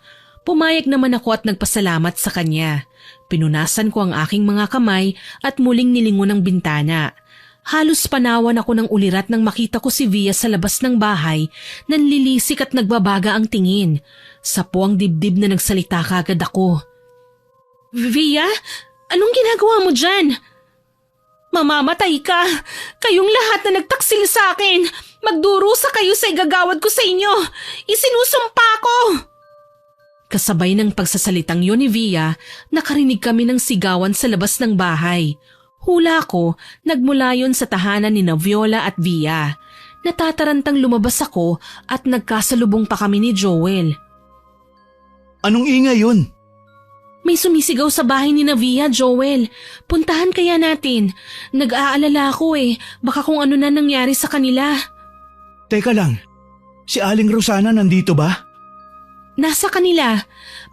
Pumayag naman ako at nagpasalamat sa kanya. Pinunasan ko ang aking mga kamay at muling nilingon ang bintana. Halos panawan ako ng ulirat nang makita ko si Via sa labas ng bahay, nanlilisik at nagbabaga ang tingin. Sapo ang dibdib na nagsalita kagad ako. Via, anong ginagawa mo dyan? Mamamatay ka! Kayong lahat na nagtaksil sa akin! Magdurusa kayo sa igagawad ko sa inyo! Isinusumpa ko! Kasabay ng pagsasalitang yun ni Via, nakarinig kami ng sigawan sa labas ng bahay. Hula ko, nagmula yun sa tahanan ni Viola at Via. Natatarantang lumabas ako at nagkasalubong pa kami ni Joel. Anong ingay yun? May sumisigaw sa bahay ni Via, Joel. Puntahan kaya natin. Nag-aalala ako eh, baka kung ano na nangyari sa kanila. Teka lang, si Aling Rosana nandito ba? Nasa kanila.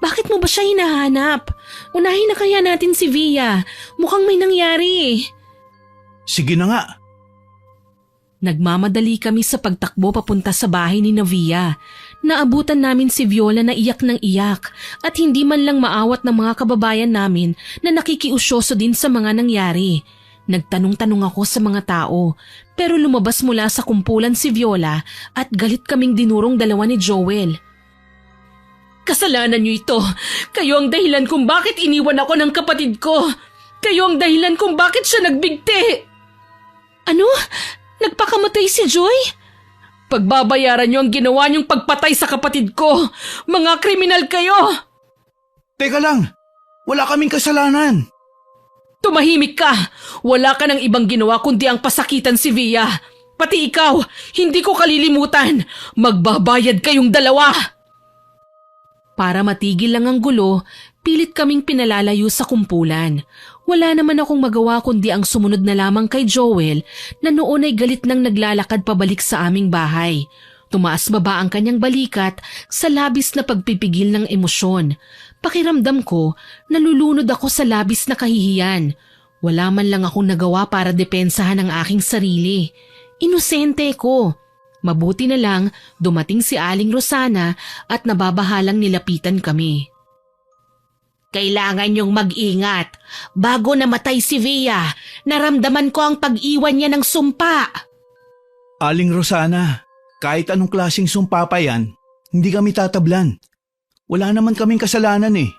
Bakit mo ba siya hinahanap? Unahin na kaya natin si Via. Mukhang may nangyari. Sige na nga. Nagmamadali kami sa pagtakbo papunta sa bahay ni Via. Naabutan namin si Viola na iyak ng iyak at hindi man lang maawat ng mga kababayan namin na nakikiusyoso din sa mga nangyari. Nagtanong-tanong ako sa mga tao pero lumabas mula sa kumpulan si Viola at galit kaming dinurong dalawa ni Joel. Kasalanan niyo ito. Kayo ang dahilan kung bakit iniwan ako ng kapatid ko. Kayo ang dahilan kung bakit siya nagbigti. Ano? Nagpakamatay si Joy? Pagbabayaran niyo ang ginawa niyong pagpatay sa kapatid ko. Mga kriminal kayo! Teka lang, wala kaming kasalanan. Tumahimik ka! Wala ka ng ibang ginawa kundi ang pasakitan si Via. Pati ikaw, hindi ko kalilimutan. Magbabayad kayong dalawa! Para matigil lang ang gulo, pilit kaming pinalalayo sa kumpulan. Wala naman akong magawa kundi ang sumunod na lamang kay Joel na noon ay galit nang naglalakad pabalik sa aming bahay. Tumaas baba ang kanyang balikat sa labis na pagpipigil ng emosyon. Pakiramdam ko, nalulunod ako sa labis na kahihiyan. Wala man lang akong nagawa para depensahan ang aking sarili. Inosente ko. Mabuti na lang dumating si Aling Rosana at nababahalang nilapitan kami. Kailangan niyong mag-ingat. Bago namatay si Via, naramdaman ko ang pag-iwan niya ng sumpa. Aling Rosana, kahit anong klaseng sumpa pa yan, hindi kami tatablan. Wala naman kaming kasalanan eh.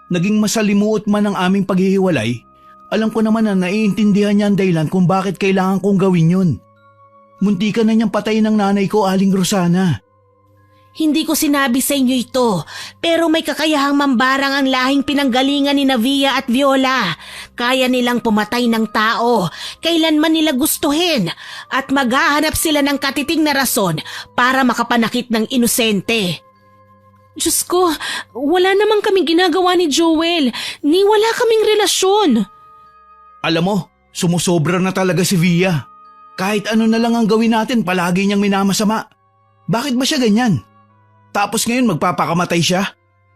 Naging masalimuot man ang aming paghihiwalay, alam ko naman na naiintindihan niya ang dahilan kung bakit kailangan kong gawin yun. Muntikan na niyang patayin ng nanay ko, Aling Rosana. Hindi ko sinabi sa inyo ito, pero may kakayahang mambarang ang lahing pinanggalingan ni Via at Viola. Kaya nilang pumatay ng tao, kailanman nila gustuhin, at maghahanap sila ng katiting na rason para makapanakit ng inosente. Diyos ko, wala namang kaming ginagawa ni Joel, ni wala kaming relasyon. Alam mo, sumusobra na talaga si Via. Kahit ano na lang ang gawin natin, palagi niyang minamasama. Bakit ba siya ganyan? Tapos ngayon magpapakamatay siya?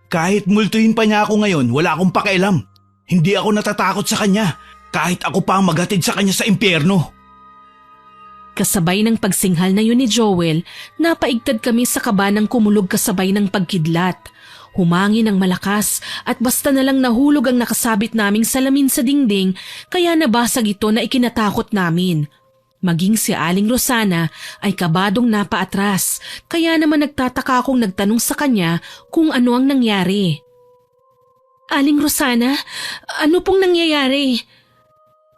Kahit multuhin pa niya ako ngayon, wala akong pakialam. Hindi ako natatakot sa kanya, kahit ako pa ang maghatid sa kanya sa impyerno. Kasabay ng pagsinghal na yun ni Joel, napaigtad kami sa kaba ng kumulog kasabay ng pagkidlat. Humangin ng malakas at basta na lang nahulog ang nakasabit naming salamin sa dingding, kaya nabasag ito na ikinatakot namin. Maging si Aling Rosana ay kabadong napaatras, kaya naman nagtataka akong nagtanong sa kanya kung ano ang nangyari. Aling Rosana, ano pong nangyayari?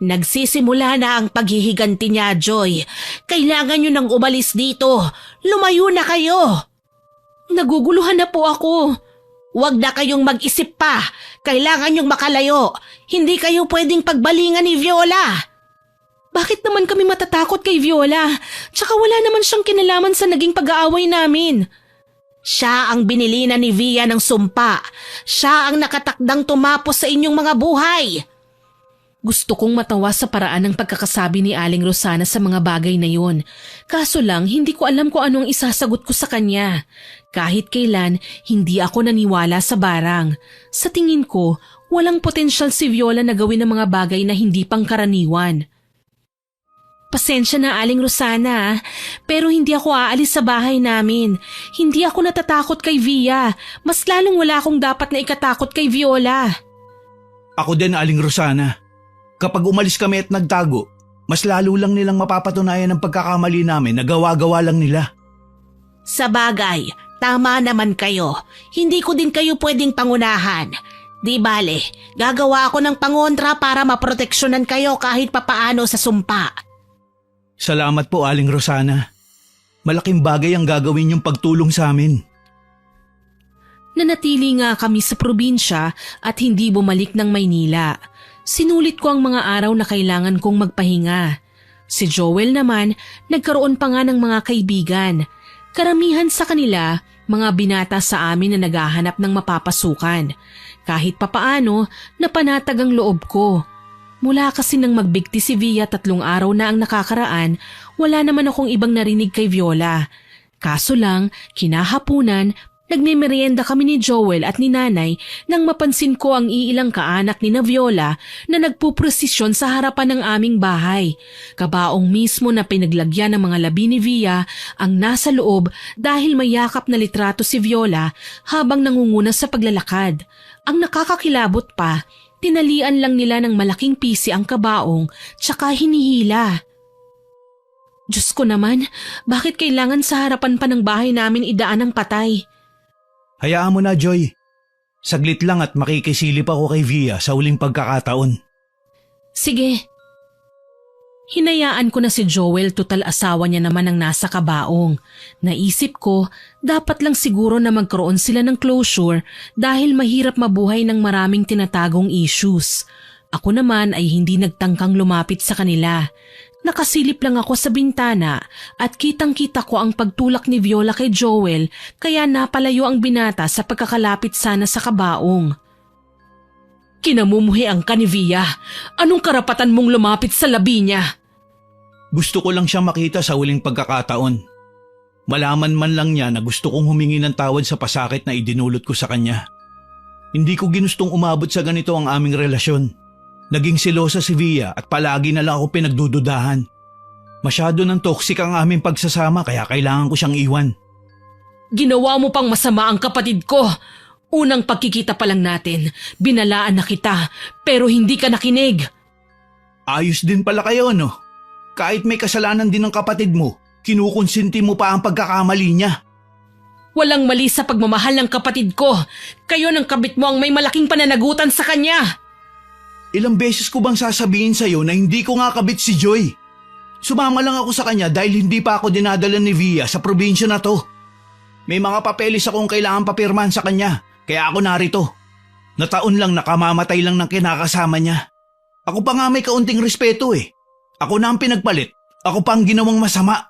Nagsisimula na ang paghihiganti niya, Joy. Kailangan niyo nang umalis dito. Lumayo na kayo. Naguguluhan na po ako. Huwag na kayong mag-isip pa. Kailangan niyong makalayo. Hindi kayo pwedeng pagbalingan ni Viola. Bakit naman kami matatakot kay Viola? Tsaka wala naman siyang kinalaman sa naging pag-aaway namin. Siya ang binili na ni Via ng sumpa. Siya ang nakatakdang tumapos sa inyong mga buhay. Gusto kong matawa sa paraan ng pagkakasabi ni Aling Rosana sa mga bagay na yun. Kaso lang, hindi ko alam kung anong isasagot ko sa kanya. Kahit kailan, hindi ako naniwala sa barang. Sa tingin ko, walang potensyal si Viola na gawin ng mga bagay na hindi pangkaraniwan. Pasensya na, Aling Rosana, pero hindi ako aalis sa bahay namin. Hindi ako natatakot kay Via. Mas lalong wala akong dapat na ikatakot kay Viola. Ako din, Aling Rosana. Kapag umalis kami at nagtago, mas lalo lang nilang mapapatunayan ang pagkakamali namin na gawa-gawa lang nila. Sa bagay, tama naman kayo. Hindi ko din kayo pwedeng pangunahan. Di bale, gagawa ako ng pangontra para maproteksyonan kayo kahit papaano sa sumpa. Salamat po, Aling Rosana. Malaking bagay ang gagawin yung pagtulong sa amin. Nanatili nga kami sa probinsya at hindi bumalik ng Maynila. Sinulit ko ang mga araw na kailangan kong magpahinga. Si Joel naman, nagkaroon pa nga ng mga kaibigan. Karamihan sa kanila, mga binata sa amin na naghahanap ng mapapasukan. Kahit papaano, napanatag ang loob ko. Mula kasi nang magbigti si Via 3 araw na ang nakakaraan, wala naman akong ibang narinig kay Viola. Kaso lang, kinahapunan, nagmemeryenda kami ni Joel at ni Nanay nang mapansin ko ang iilang kaanak ni na Viola na nagpuprosesyon sa harapan ng aming bahay. Kabaong mismo na pinaglagyan ng mga labi ni Via ang nasa loob dahil may yakap na litrato si Viola habang nangunguna sa paglalakad. Ang nakakakilabot pa, tinalian lang nila ng malaking pisi ang kabaong tsaka hinihila. Diyos ko naman, bakit kailangan sa harapan pa ng bahay namin idaan ng patay? Hayaan mo na, Joy. Saglit lang at makikisilip ako kay Via sa uling pagkakataon. Sige. Hinayaan ko na si Joel, total asawa niya naman ang nasa kabaong. Naisip ko, dapat lang siguro na magkaroon sila ng closure dahil mahirap mabuhay ng maraming tinatagong issues. Ako naman ay hindi nagtangkang lumapit sa kanila. Nakasilip lang ako sa bintana at kitang-kita ko ang pagtulak ni Viola kay Joel kaya napalayo ang binata sa pagkakalapit sana sa kabaong. Kinamumuhian ka ni Via. Anong karapatan mong lumapit sa labi niya? Gusto ko lang siyang makita sa huling pagkakataon. Malaman man lang niya na gusto kong humingi ng tawad sa pasakit na idinulot ko sa kanya. Hindi ko ginustong umabot sa ganito ang aming relasyon. Naging selosa si Via at palagi na lang ako pinagdududahan. Masyado ng toxic ang aming pagsasama kaya kailangan ko siyang iwan. Ginawa mo pang masama ang kapatid ko. Unang pagkikita pa lang natin, binalaan na kita pero hindi ka nakinig. Ayos din pala kayo, no? Kahit may kasalanan din ng kapatid mo, kinukonsinti mo pa ang pagkakamali niya. Walang mali sa pagmamahal ng kapatid ko. Kayo ng kabit mo ang may malaking pananagutan sa kanya. Ilang beses ko bang sasabihin sa'yo na hindi ko nga kabit si Joy? Sumama lang ako sa kanya dahil hindi pa ako dinadala ni Via sa probinsya na to. May mga papeles akong kailangan papirmahan sa kanya, kaya ako narito. Nataon lang nakamamatay lang ng kinakasama niya. Ako pa nga may kaunting respeto eh. Ako na ang pinagpalit. Ako pa ang ginawang masama.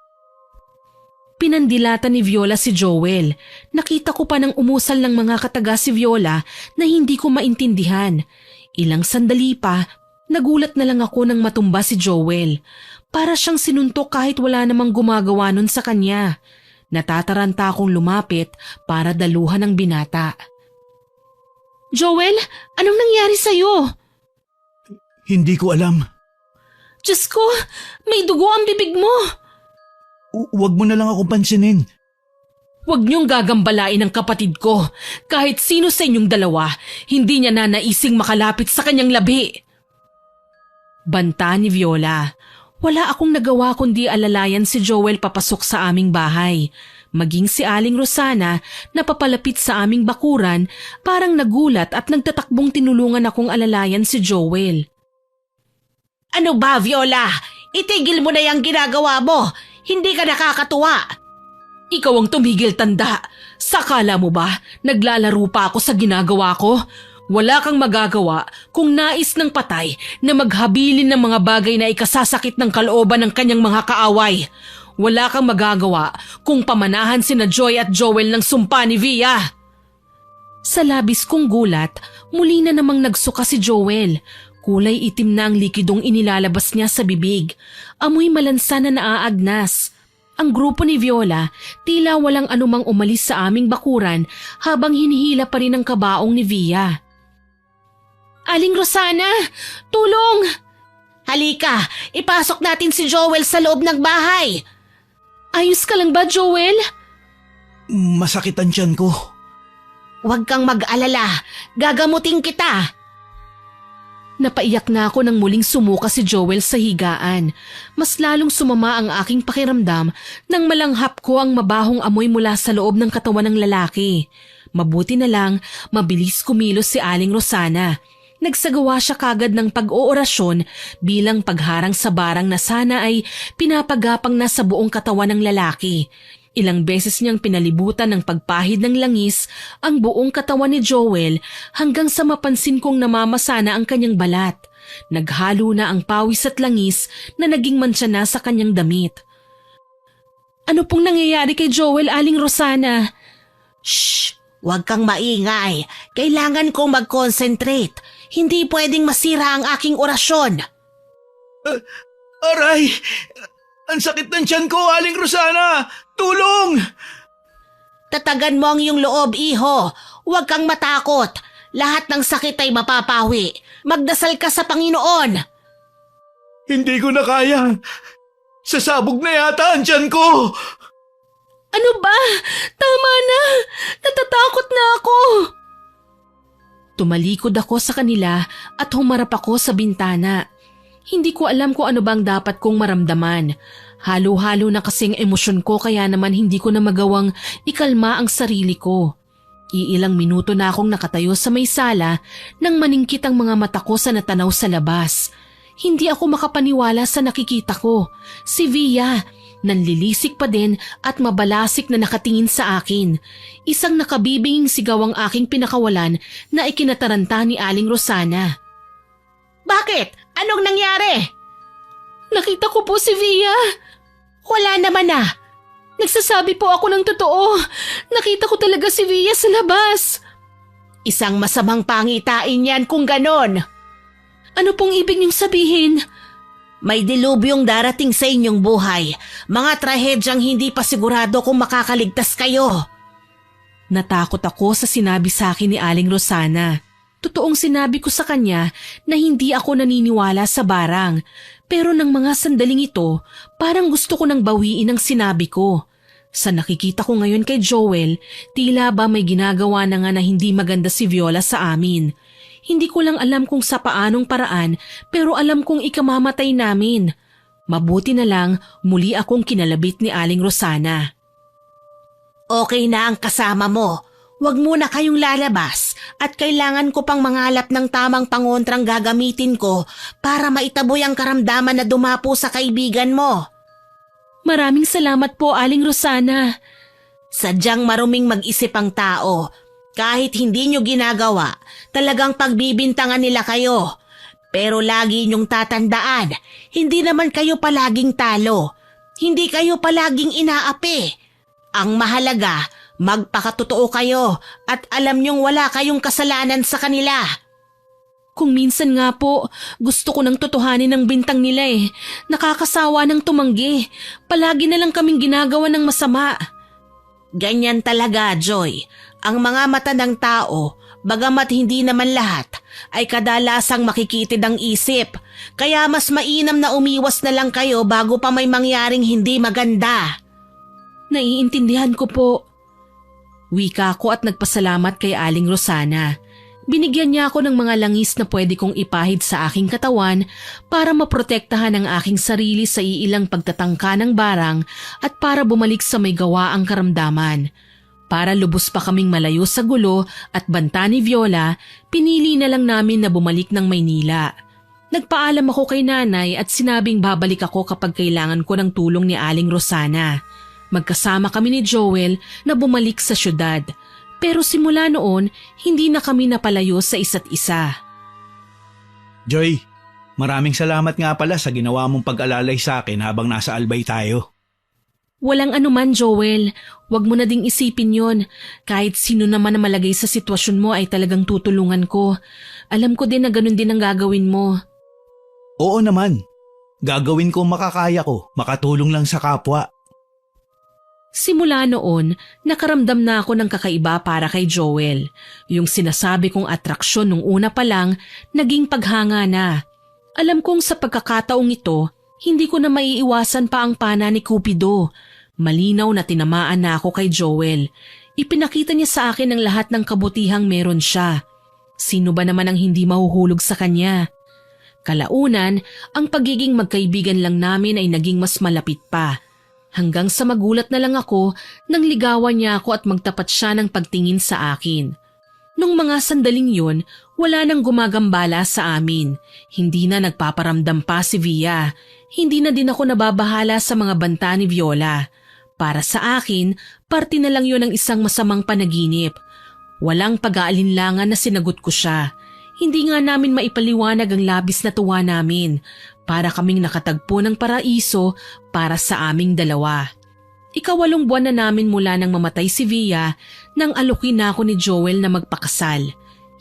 Pinandilata ni Viola si Joel. Nakita ko pa nang umusal ng mga kataga si Viola na hindi ko maintindihan. Ilang sandali pa, nagulat na lang ako nang matumba si Joel. Para siyang sinuntok kahit wala namang gumagawa nun sa kanya. Natataranta akong lumapit para daluhan ng binata. Joel, anong nangyari sa'yo? Hindi ko alam. Diyos ko, may dugo ang bibig mo. Huwag mo na lang akong pansinin. Huwag niyong gagambalain ang kapatid ko. Kahit sino sa inyong dalawa, hindi niya nanaising makalapit sa kanyang labi. Banta ni Viola. Wala akong nagawa kundi alalayan si Joel papasok sa aming bahay. Maging si Aling Rosana na papalapit sa aming bakuran, parang nagulat at nagtatakbong tinulungan akong alalayan si Joel. Ano ba, Viola? Itigil mo na yung ginagawa mo. Hindi ka nakakatuwa. Ikaw ang tumigil, tanda. Sakala mo ba, naglalaro pa ako sa ginagawa ko? Wala kang magagawa kung nais ng patay na maghabilin ng mga bagay na ikasasakit ng kalooban ng kanyang mga kaaway. Wala kang magagawa kung pamanahan sina Joy at Joel ng sumpa ni Via. Sa labis kong gulat, muli na namang nagsuka si Joel. Kulay itim na ang likidong inilalabas niya sa bibig. Amoy malansa na naaagnas. Ang grupo ni Viola tila walang anumang umalis sa aming bakuran habang hinihila pa rin ang kabaong ni Via. Aling Rosana, tulong! Halika, ipasok natin si Joel sa loob ng bahay. Ayos ka lang ba, Joel? Masakit ang tiyan ko. Huwag kang mag-alala, gagamutin kita. Napaiyak na ako nang muling sumuka si Joel sa higaan. Mas lalong sumama ang aking pakiramdam nang malanghap ko ang mabahong amoy mula sa loob ng katawan ng lalaki. Mabuti na lang, mabilis kumilos si Aling Rosana. Nagsagawa siya kagad ng pag-oorasyon bilang pagharang sa barang na sana ay pinapagapang na sa buong katawan ng lalaki. Ilang beses niyang pinalibutan ng pagpahid ng langis ang buong katawan ni Joel hanggang sa mapansin kong namamasana ang kanyang balat. Naghalo na ang pawis at langis na naging mantsa na sa kanyang damit. Ano pong nangyayari kay Joel, Aling Rosana? Shh! Huwag kang maingay. Kailangan kong mag-concentrate. Hindi pwedeng masira ang aking orasyon. Aray! Ang sakit ng tiyan ko, Aling Rosana! Tulong! Tatagan mo ang iyong loob, iho. Huwag kang matakot. Lahat ng sakit ay mapapawi. Magdasal ka sa Panginoon. Hindi ko na kaya. Sasabog na yata ang tiyan ko. Ano ba? Tama na! Natatakot na ako! Tumalikod ako sa kanila at humarap ako sa bintana. Hindi ko alam kung ano bang dapat kong maramdaman. Halo-halo na kasing emosyon ko kaya naman hindi ko na magawang ikalma ang sarili ko. Iilang minuto na akong nakatayo sa may sala nang maningkit ang mga mata ko sa natanaw sa labas. Hindi ako makapaniwala sa nakikita ko. Si Via, nanlilisik pa din at mabalasik na nakatingin sa akin. Isang nakabibinging sigaw ang aking pinakawalan na ikinataranta ni Aling Rosana. Bakit? Anong nangyari? Nakita ko po si Via. Wala naman ah. Nagsasabi po ako ng totoo. Nakita ko talaga si Via sa labas. Isang masamang pangitain yan kung ganon. Ano pong ibig niyong sabihin? May dilubyong darating sa inyong buhay. Mga trahedyang hindi pa sigurado kung makakaligtas kayo. Natakot ako sa sinabi sa akin ni Aling Rosana. Totoong sinabi ko sa kanya na hindi ako naniniwala sa barang. Pero ng mga sandaling ito, parang gusto ko nang bawiin ang sinabi ko. Sa nakikita ko ngayon kay Joel, tila ba may ginagawa na nga na hindi maganda si Viola sa amin. Hindi ko lang alam kung sa paanong paraan pero alam kong ikamamatay namin. Mabuti na lang muli akong kinalabit ni Aling Rosana. Okay na ang kasama mo. Huwag muna kayong lalabas at kailangan ko pang mangalap ng tamang pangontrang gagamitin ko para maitaboy ang karamdaman na dumapo sa kaibigan mo. Maraming salamat po, Aling Rosana. Sadyang maruming mag-isip ang tao. Kahit hindi nyo ginagawa, talagang pagbibintangan nila kayo. Pero lagi nyong tatandaan, hindi naman kayo palaging talo. Hindi kayo palaging inaapi. Ang mahalaga, magpakatotoo kayo at alam nyong wala kayong kasalanan sa kanila. Kung minsan nga po, gusto ko nang totohanin ang bintang nila eh. Nakakasawa ng tumanggi. Palagi na lang kaming ginagawa ng masama. Ganyan talaga, Joy. Ang mga mata ng tao, bagamat hindi naman lahat, ay kadalasang makikitid ang isip. Kaya mas mainam na umiwas na lang kayo bago pa may mangyaring hindi maganda. Naiintindihan ko po. Wika ko at nagpasalamat kay Aling Rosana. Binigyan niya ako ng mga langis na pwede kong ipahid sa aking katawan para maprotektahan ang aking sarili sa iilang pagtatangka ng barang at para bumalik sa may gawa ang karamdaman. Para lubos pa kaming malayo sa gulo at banta ni Viola, pinili na lang namin na bumalik ng Maynila. Nagpaalam ako kay nanay at sinabing babalik ako kapag kailangan ko ng tulong ni Aling Rosana. Magkasama kami ni Joel na bumalik sa syudad. Pero simula noon, hindi na kami napalayo sa isa't isa. Joy, maraming salamat nga pala sa ginawa mong pag-alalay sa akin habang nasa Albay tayo. Walang anuman, Joel. Huwag mo na ding isipin yon. Kahit sino naman na malagay sa sitwasyon mo ay talagang tutulungan ko. Alam ko din na ganun din ang gagawin mo. Oo naman. Gagawin ko makakaya ko, makatulong lang sa kapwa. Simula noon, nakaramdam na ako ng kakaiba para kay Joel. Yung sinasabi kong atraksyon nung una pa lang, naging paghanga na. Alam kong sa pagkakataong ito, hindi ko na maiiwasan pa ang pana ni Cupido. Malinaw na tinamaan na ako kay Joel. Ipinakita niya sa akin ang lahat ng kabutihang meron siya. Sino ba naman ang hindi mahuhulog sa kanya? Kalaunan, ang pagiging magkaibigan lang namin ay naging mas malapit pa. Hanggang sa magulat na lang ako nang ligawan niya ako at magtapat siya ng pagtingin sa akin. Nung mga sandaling yun, wala nang gumagambala sa amin. Hindi na nagpaparamdam pa si Via. Hindi na din ako nababahala sa mga banta ni Viola. Para sa akin, parte na lang yun ng isang masamang panaginip. Walang pag-aalinlangan na sinagot ko siya. Hindi nga namin maipaliwanag ang labis na tuwa namin. Para kaming nakatagpo ng paraiso para sa aming dalawa. 8 buwan na namin mula nang mamatay si Via nang alukin na ako ni Joel na magpakasal.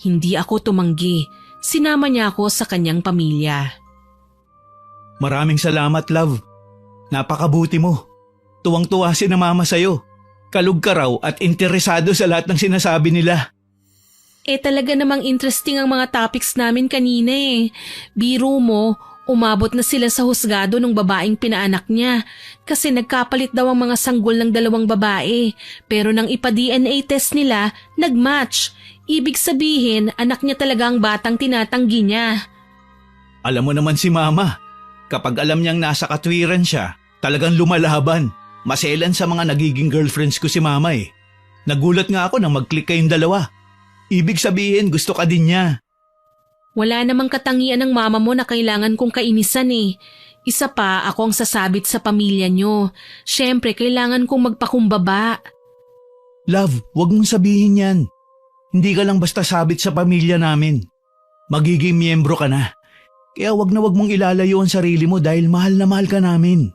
Hindi ako tumanggi. Sinama niya ako sa kanyang pamilya. Maraming salamat, love. Napakabuti mo. Tuwang-tuwa si na mama sa'yo. Kalug ka raw at interesado sa lahat ng sinasabi nila. Talaga namang interesting ang mga topics namin kanina eh. Biro mo, umabot na sila sa husgado ng babaeng pinaanak niya kasi nagkapalit daw ang mga sanggol ng 2 babae. Pero nang ipa-DNA test nila, nag-match. Ibig sabihin, anak niya talaga ang batang tinatanggi niya. Alam mo naman si mama. Kapag alam niyang nasa katwiran siya, talagang lumalaban. Maselan sa mga nagiging girlfriends ko si mama eh. Nagulat nga ako nang mag-click kayong dalawa. Ibig sabihin gusto ka din niya. Wala namang katangian ng mama mo na kailangan kong kainisan eh. Isa pa, ako ang sasabit sa pamilya nyo. Siyempre, kailangan kong magpakumbaba. Love, wag mong sabihin yan. Hindi ka lang basta sabit sa pamilya namin. Magiging miyembro ka na. Kaya wag na wag mong ilalayo ang sarili mo dahil mahal na mahal ka namin.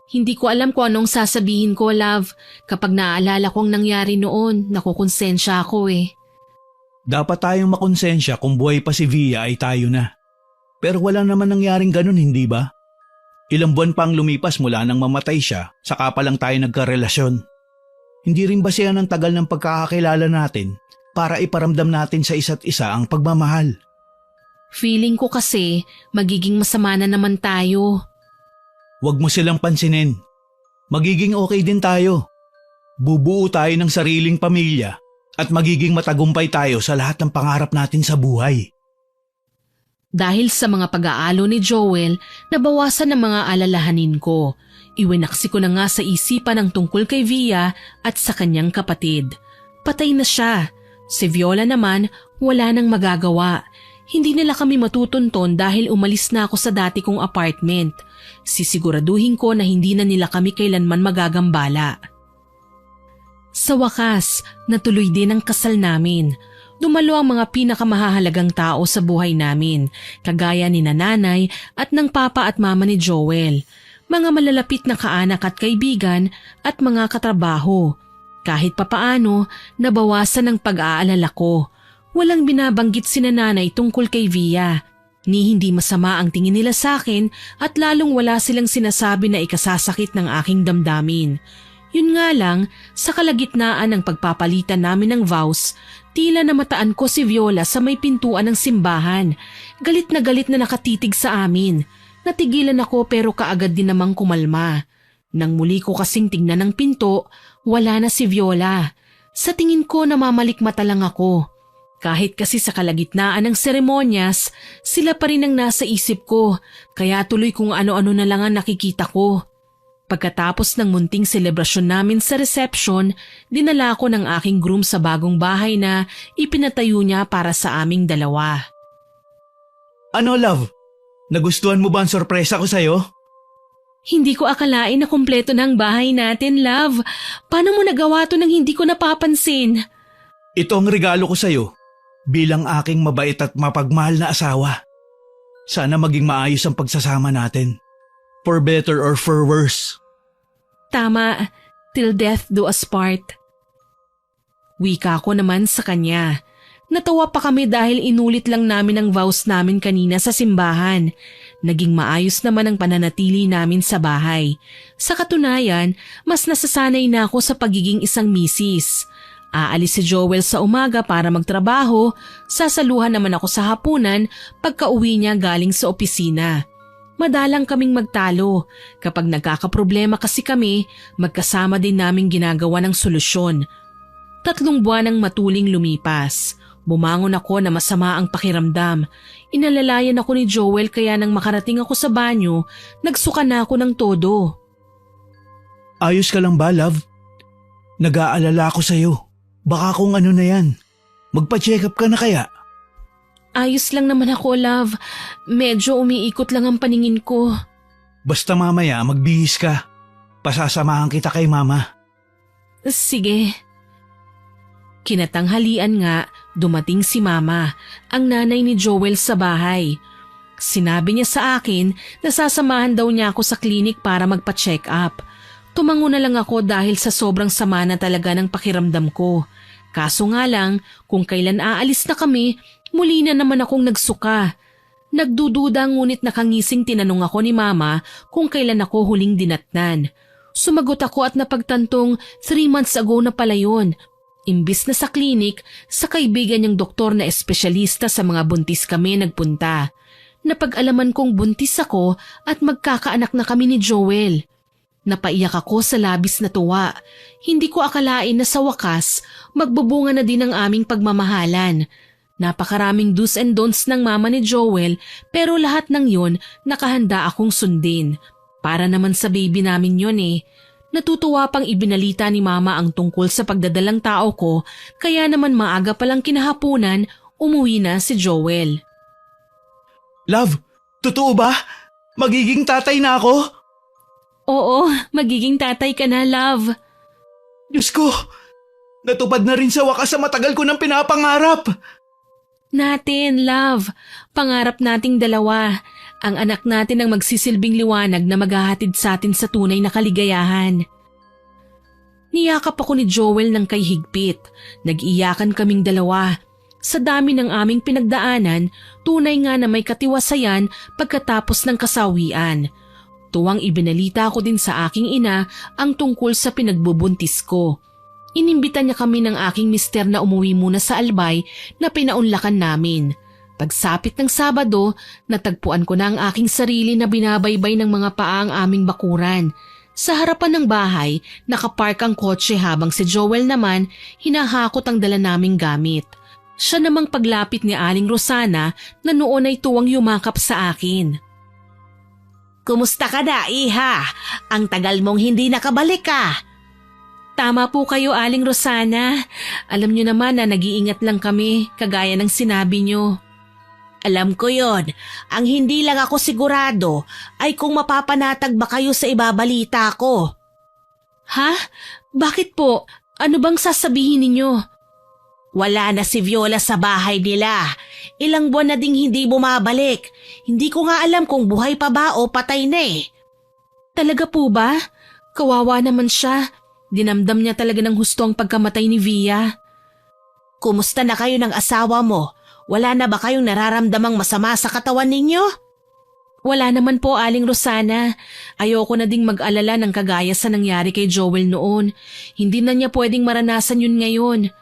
Hindi ko alam kung anong sasabihin ko, love. Kapag naaalala ko ang nangyari noon, nakukonsensya ako eh. Dapat tayong makonsensya kung buhay pa si Via ay tayo na. Pero wala naman nangyaring ganun, hindi ba? Ilang buwan pa ang lumipas mula nang mamatay siya, saka pa lang tayo nagkarelasyon. Hindi rin ba siya ng tagal ng pagkakakilala natin para iparamdam natin sa isa't isa ang pagmamahal? Feeling ko kasi magiging masama na naman tayo. Huwag mo silang pansinin. Magiging okay din tayo. Bubuo tayo ng sariling pamilya at magiging matagumpay tayo sa lahat ng pangarap natin sa buhay. Dahil sa mga pag-aalo ni Joel, nabawasan ang mga alalahanin ko. Iwinaksi ko na nga sa isipan ang tungkol kay Via at sa kanyang kapatid. Patay na siya. Si Viola naman, wala nang magagawa. Hindi nila kami matutunton dahil umalis na ako sa dati kong apartment. Sisiguraduhin ko na hindi na nila kami kailanman magagambala. Sa wakas, natuloy din ang kasal namin. Dumalo ang mga pinakamahahalagang tao sa buhay namin, kagaya ni nanay at ng papa at mama ni Joel, mga malalapit na kaanak at kaibigan at mga katrabaho. Kahit papaano, nabawasan ang pag-aalala ko. Walang binabanggit si nanay tungkol kay Via, ni hindi masama ang tingin nila sa akin at lalong wala silang sinasabi na ikasasakit ng aking damdamin. Yun nga lang, sa kalagitnaan ng pagpapalitan namin ng vows, tila namataan ko si Viola sa may pintuan ng simbahan. Galit na nakatitig sa amin. Natigilan ako pero kaagad din namang kumalma. Nang muli ko kasing tingnan ng pinto, wala na si Viola. Sa tingin ko namamalikmata lang ako. Kahit kasi sa kalagitnaan ng seremonyas, sila pa rin ang nasa isip ko, kaya tuloy kung ano-ano na lang ang nakikita ko. Pagkatapos ng munting selebrasyon namin sa reception, dinala ko ng aking groom sa bagong bahay na ipinatayo niya para sa aming dalawa. Ano, love? Nagustuhan mo ba ang sorpresa ko sa'yo? Hindi ko akalain na kumpleto na ang bahay natin, love. Paano mo nagawa to nang hindi ko napapansin? Ito ang regalo ko sa'yo bilang aking mabait at mapagmahal na asawa. Sana maging maayos ang pagsasama natin. For better or for worse. Tama, till death do us part. Wika ko naman sa kanya. Natawa pa kami dahil inulit lang namin ang vows namin kanina sa simbahan. Naging maayos naman ang pananatili namin sa bahay. Sa katunayan, mas nasasanay na ako sa pagiging isang misis. Aalis si Joel sa umaga para magtrabaho, sasaluhan naman ako sa hapunan pagka-uwi niya galing sa opisina. Madalang kaming magtalo. Kapag nagkakaproblema kasi kami, magkasama din naming ginagawa ng solusyon. 3 buwan ang matuling lumipas. Bumangon ako na masama ang pakiramdam. Inalalayan ako ni Joel kaya nang makarating ako sa banyo, nagsuka na ako ng todo. Ayos ka lang ba, love? Nag-aalala ako sa'yo. Baka kung ano na yan. Magpa-check up ka na kaya? Ayos lang naman ako, love. Medyo umiikot lang ang paningin ko. Basta mamaya magbihis ka. Pasasamahan kita kay mama. Sige. Kinatanghalian nga, dumating si mama, ang nanay ni Joel sa bahay. Sinabi niya sa akin na sasamahan daw niya ako sa klinik para magpa-check up. Tumango na lang ako dahil sa sobrang sama na talaga ng pakiramdam ko. Kaso nga lang, kung kailan aalis na kami, muli na naman akong nagsuka. Nagdududa ngunit nakangising tinanong ako ni mama kung kailan ako huling dinatnan. Sumagot ako at napagtantong 3 months ago na pala yun. Imbis na sa klinik, sa kaibigan niyang doktor na espesyalista sa mga buntis kami nagpunta. Napag-alaman kong buntis ako at magkakaanak na kami ni Joel. Napaiyak ako sa labis na tuwa. Hindi ko akalain na sa wakas, magbubunga na din ang aming pagmamahalan. Napakaraming do's and don'ts ng mama ni Joel pero lahat ng yon nakahanda akong sundin. Para naman sa baby namin yon eh. Natutuwa pang ibinalita ni mama ang tungkol sa pagdadalang tao ko kaya naman maaga palang kinahapunan umuwi na si Joel. Love, totoo ba? Magiging tatay na ako? Oo, magiging tatay ka na, love. Diyos ko, natupad na rin sa wakas sa matagal ko ng pinapangarap. Natin, love. Pangarap nating dalawa. Ang anak natin ang magsisilbing liwanag na maghahatid sa atin sa tunay na kaligayahan. Niyakap ako ni Joel ng kay higpit. Nag-iyakan kaming dalawa. Sa dami ng aming pinagdaanan, tunay nga na may katiwasayan pagkatapos ng kasawian. Tuwang ibinalita ko din sa aking ina ang tungkol sa pinagbubuntis ko. Inimbitan niya kami ng aking mister na umuwi muna sa Albay na pinaunlakan namin. Pagsapit ng Sabado, natagpuan ko na ang aking sarili na binabaybay ng mga paa ang aming bakuran. Sa harapan ng bahay, nakapark ang kotse habang si Joel naman hinahakot ang dala naming gamit. Siya namang paglapit ni Aling Rosana na noon ay tuwang yumakap sa akin. Kumusta ka na, iha? Ang tagal mong hindi nakabalik ka. Tama po kayo, Aling Rosana. Alam niyo naman na nag-iingat lang kami, kagaya ng sinabi niyo. Alam ko yon. Ang hindi lang ako sigurado ay kung mapapanatag ba kayo sa ibabalita ko. Ha? Bakit po? Ano bang sasabihin ninyo? Wala na si Viola sa bahay nila. Ilang buwan na ding hindi bumabalik. Hindi ko nga alam kung buhay pa ba o patay na eh. Talaga po ba? Kawawa naman siya. Dinamdam niya talaga ng husto ang pagkamatay ni Via. Kumusta na kayo ng asawa mo? Wala na ba kayong nararamdamang masama sa katawan ninyo? Wala naman po, Aling Rosana. Ayoko na ding mag-alala ng kagaya sa nangyari kay Joel noon. Hindi na niya pwedeng maranasan yun ngayon.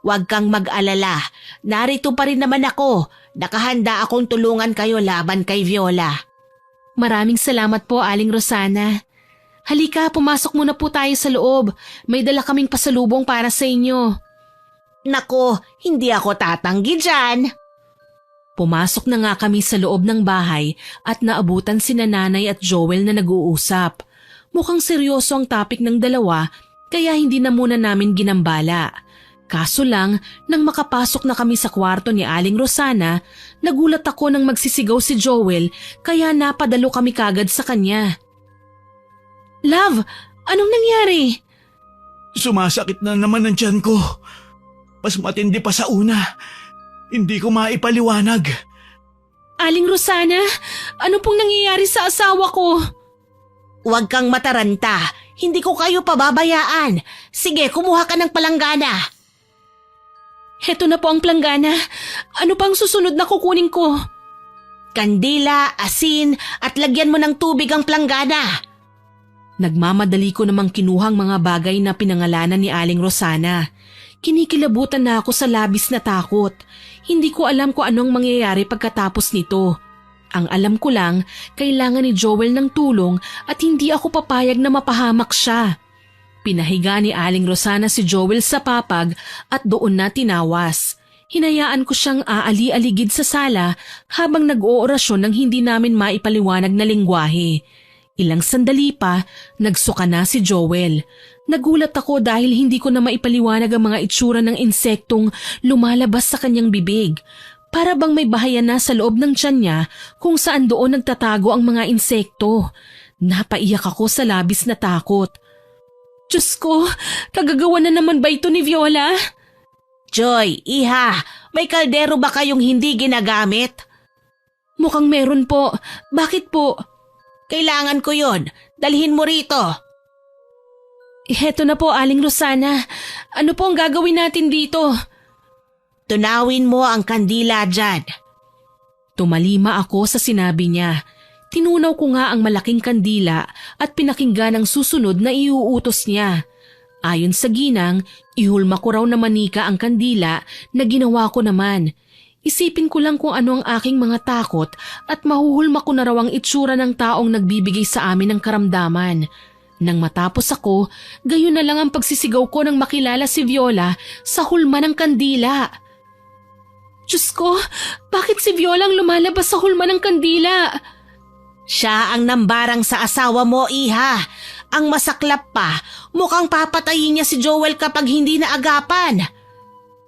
Huwag kang mag-alala. Narito pa rin naman ako. Nakahanda akong tulungan kayo laban kay Viola. Maraming salamat po, Aling Rosana. Halika, pumasok muna po tayo sa loob. May dala kaming pasalubong para sa inyo. Nako, hindi ako tatanggi dyan. Pumasok na nga kami sa loob ng bahay at naabutan sina Nanay at Joel na nag-uusap. Mukhang seryoso ang topic ng dalawa kaya hindi na muna namin ginambala. Kaso lang, nang makapasok na kami sa kwarto ni Aling Rosana, nagulat ako nang magsisigaw si Joel kaya napadalo kami kagad sa kanya. Love, anong nangyari? Sumasakit na naman ang tiyan ko. Mas matindi pa sa una. Hindi ko maipaliwanag. Aling Rosana, ano pong nangyayari sa asawa ko? Huwag kang mataranta. Hindi ko kayo pababayaan. Sige, kumuha ka ng palanggana. Heto na po ang planggana. Ano pang susunod na kukunin ko? Kandila, asin, at lagyan mo ng tubig ang planggana. Nagmamadali ko namang kinuhang mga bagay na pinangalanan ni Aling Rosana. Kinikilabutan na ako sa labis na takot. Hindi ko alam kung anong mangyayari pagkatapos nito. Ang alam ko lang, kailangan ni Joel ng tulong at hindi ako papayag na mapahamak siya. Pinahiga ni Aling Rosana si Joel sa papag at doon na tinawas. Hinayaan ko siyang aali-aligid sa sala habang nag-oorasyon ng hindi namin maipaliwanag na lengguwahe. Ilang sandali pa, nagsuka na si Joel. Nagulat ako dahil hindi ko na maipaliwanag ang mga itsura ng insektong lumalabas sa kanyang bibig. Para bang may bahayan na sa loob ng tiyan niya kung saan doon nagtatago ang mga insekto. Napaiyak ako sa labis na takot. Diyos ko, kagagawa na naman ba ito ni Viola? Joy, iha, may kaldero ba kayong hindi ginagamit? Mukhang meron po. Bakit po? Kailangan ko yon. Dalhin mo rito. Heto na po, Aling Rosana. Ano po ang gagawin natin dito? Tunawin mo ang kandila dyan. Tumalima ako sa sinabi niya. Tinunaw ko nga ang malaking kandila at pinakinggan ang susunod na iuutos niya. Ayon sa ginang, ihulma ko raw na manika ang kandila na ginawa ko naman. Isipin ko lang kung ano ang aking mga takot at mahuhulma ko na raw ang itsura ng taong nagbibigay sa amin ng karamdaman. Nang matapos ako, gayon na lang ang pagsisigaw ko nang makilala si Viola sa hulma ng kandila. Diyos ko, bakit si Viola ang lumalabas sa hulma ng kandila? Siya ang nambarang sa asawa mo, iha. Ang masaklap pa, mukhang papatayin niya si Joel kapag hindi na agapan.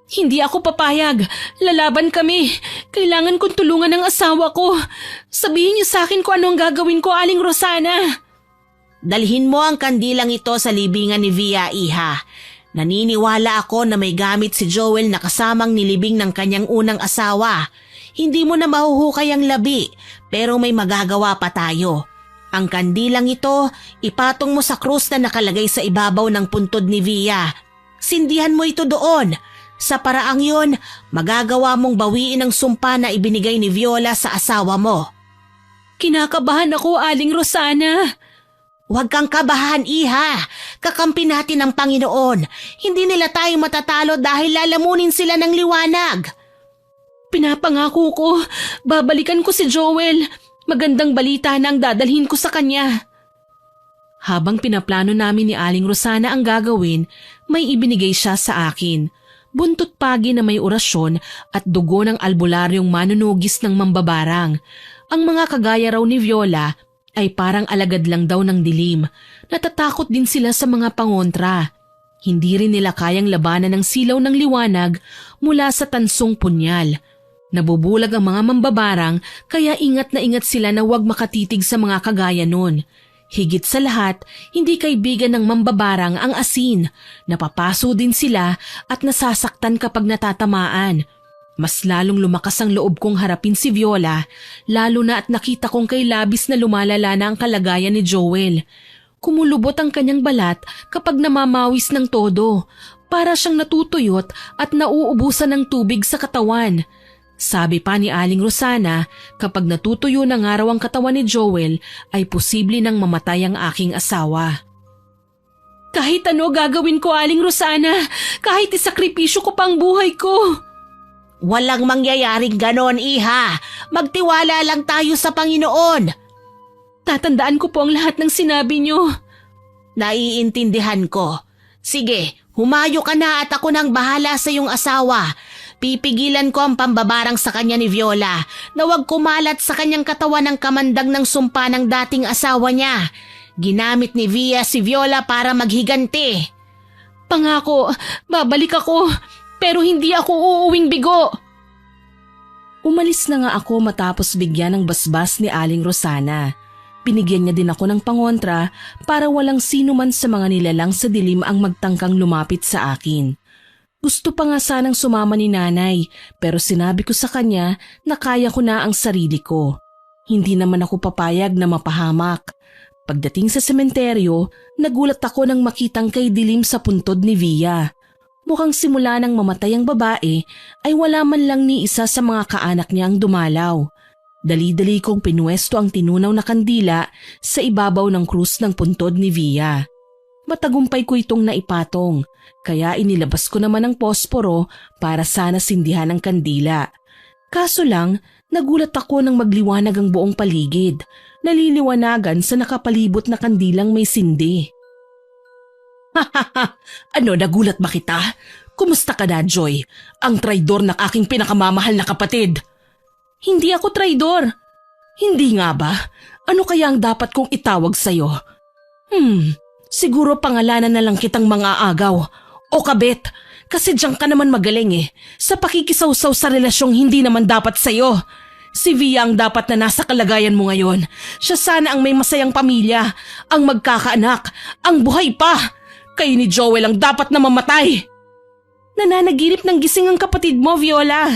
Hindi ako papayag. Lalaban kami. Kailangan kong tulungan ang asawa ko. Sabihin niyo sa akin kung ano ang gagawin ko, Aling Rosana. Dalhin mo ang kandilang ito sa libingan ni Via, iha. Naniniwala ako na may gamit si Joel na kasamang nilibing ng kanyang unang asawa. Hindi mo na mahuhukay ang labi, pero may magagawa pa tayo. Ang kandilang ito, ipatong mo sa krus na nakalagay sa ibabaw ng puntod ni Via. Sindihan mo ito doon. Sa paraang yun, magagawa mong bawiin ang sumpa na ibinigay ni Viola sa asawa mo. Kinakabahan ako, Aling Rosana. Huwag kang kabahan, iha. Kakampi natin ang Panginoon. Hindi nila tayo matatalo dahil lalamunin sila ng liwanag. Pinapangako ko, babalikan ko si Joel. Magandang balita na ang dadalhin ko sa kanya. Habang pinaplano namin ni Aling Rosana ang gagawin, may ibinigay siya sa akin. Buntot pagi na may orasyon at dugo ng albularyong manunugis ng mambabarang. Ang mga kagaya raw ni Viola ay parang alagad lang daw ng dilim. Natatakot din sila sa mga pangontra. Hindi rin nila kayang labanan ng silaw ng liwanag mula sa tansong punyal. Nabubulag ang mga mambabarang kaya ingat na ingat sila na huwag makatitig sa mga kagaya nun. Higit sa lahat, hindi kaibigan ng mambabarang ang asin. Napapaso din sila at nasasaktan kapag natatamaan. Mas lalong lumakas ang loob kong harapin si Viola, lalo na at nakita kong kay labis na lumalala na ang kalagayan ni Joel. Kumulubot ang kanyang balat kapag namamawis ng todo, para siyang natutuyot at nauubusan ng tubig sa katawan. Sabi pa ni Aling Rosana, kapag natutuyo na nga raw ang katawan ni Joel, ay posible nang mamatay ang aking asawa. Kahit ano gagawin ko, Aling Rosana, kahit isakripisyo ko pang buhay ko. Walang mangyayaring ganon, iha. Magtiwala lang tayo sa Panginoon. Tatandaan ko po ang lahat ng sinabi niyo. Naiintindihan ko. Sige, humayo ka na at ako nang bahala sa iyong asawa. Pipigilan ko ang pambabarang sa kanya ni Viola na huwag kumalat sa kanyang katawan ng kamandag ng sumpa ng dating asawa niya. Ginamit ni Via si Viola para maghiganti. Pangako, babalik ako. Pero hindi ako uuwing bigo. Umalis na nga ako matapos bigyan ng basbas ni Aling Rosana. Binigyan niya din ako ng pangontra para walang sino man sa mga nilalang sa dilim ang magtangkang lumapit sa akin. Gusto pa nga sanang sumama ni nanay pero sinabi ko sa kanya na kaya ko na ang sarili ko. Hindi naman ako papayag na mapahamak. Pagdating sa sementeryo, nagulat ako nang makitang kay dilim sa puntod ni Via. Mukhang simula nang mamatay ang babae ay wala man lang ni isa sa mga kaanak niya ang dumalaw. Dali-dali kong pinuwesto ang tinunaw na kandila sa ibabaw ng krus ng puntod ni Via. Matagumpay ko itong naipatong, kaya inilabas ko naman ang posporo para sana sindihan ang kandila. Kaso lang, nagulat ako nang magliwanag ang buong paligid, naliliwanagan sa nakapalibot na kandilang may sindi. Ano, nagulat ba kita? Kumusta ka na, Joy? Ang traidor ng aking pinakamamahal na kapatid. Hindi ako traidor. Hindi nga ba? Ano kaya ang dapat kong itawag sa'yo? Siguro pangalanan na lang kitang mga agaw o kabit. Kasi diyan ka naman magaling eh. Sa pakikisawsaw sa relasyong hindi naman dapat sa'yo. Si Via ang dapat na nasa kalagayan mo ngayon. Siya sana ang may masayang pamilya, ang magkakaanak, ang buhay pa. Kayo ni Joel ang dapat na mamatay. Nananaginip ng gising ang kapatid mo, Viola.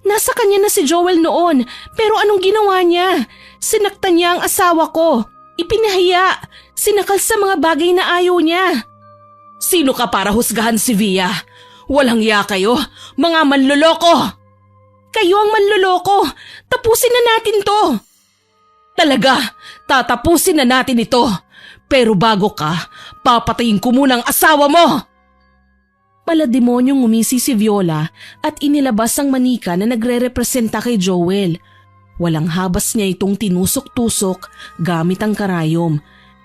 Nasa kanya na si Joel noon, pero anong ginawa niya? Sinaktan niya ang asawa ko. Ipinahiya. Sinakal sa mga bagay na ayaw niya. Sino ka para husgahan si Via? Walang iya kayo, mga manloloko. Kayo ang manloloko. Tapusin na natin to. Talaga, tatapusin na natin ito. Pero bago ka, papatayin ko muna ang asawa mo! Palademonyong umisi si Viola at inilabas ang manika na nagre-representa kay Joel. Walang habas niya itong tinusok-tusok gamit ang karayom.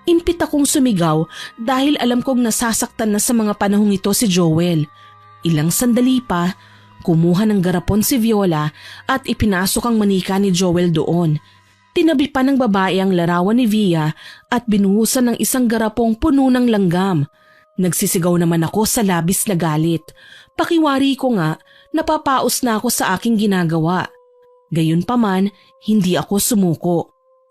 Impit akong sumigaw dahil alam kong nasasaktan na sa mga panahong ito si Joel. Ilang sandali pa, kumuha ng garapon si Viola at ipinasok ang manika ni Joel doon. Tinabi pa ng babae ang larawan ni Via at binuhusan ng isang garapong puno ng langgam. Nagsisigaw naman ako sa labis na galit. Pakiwari ko nga, napapaos na ako sa aking ginagawa. Gayunpaman, hindi ako sumuko.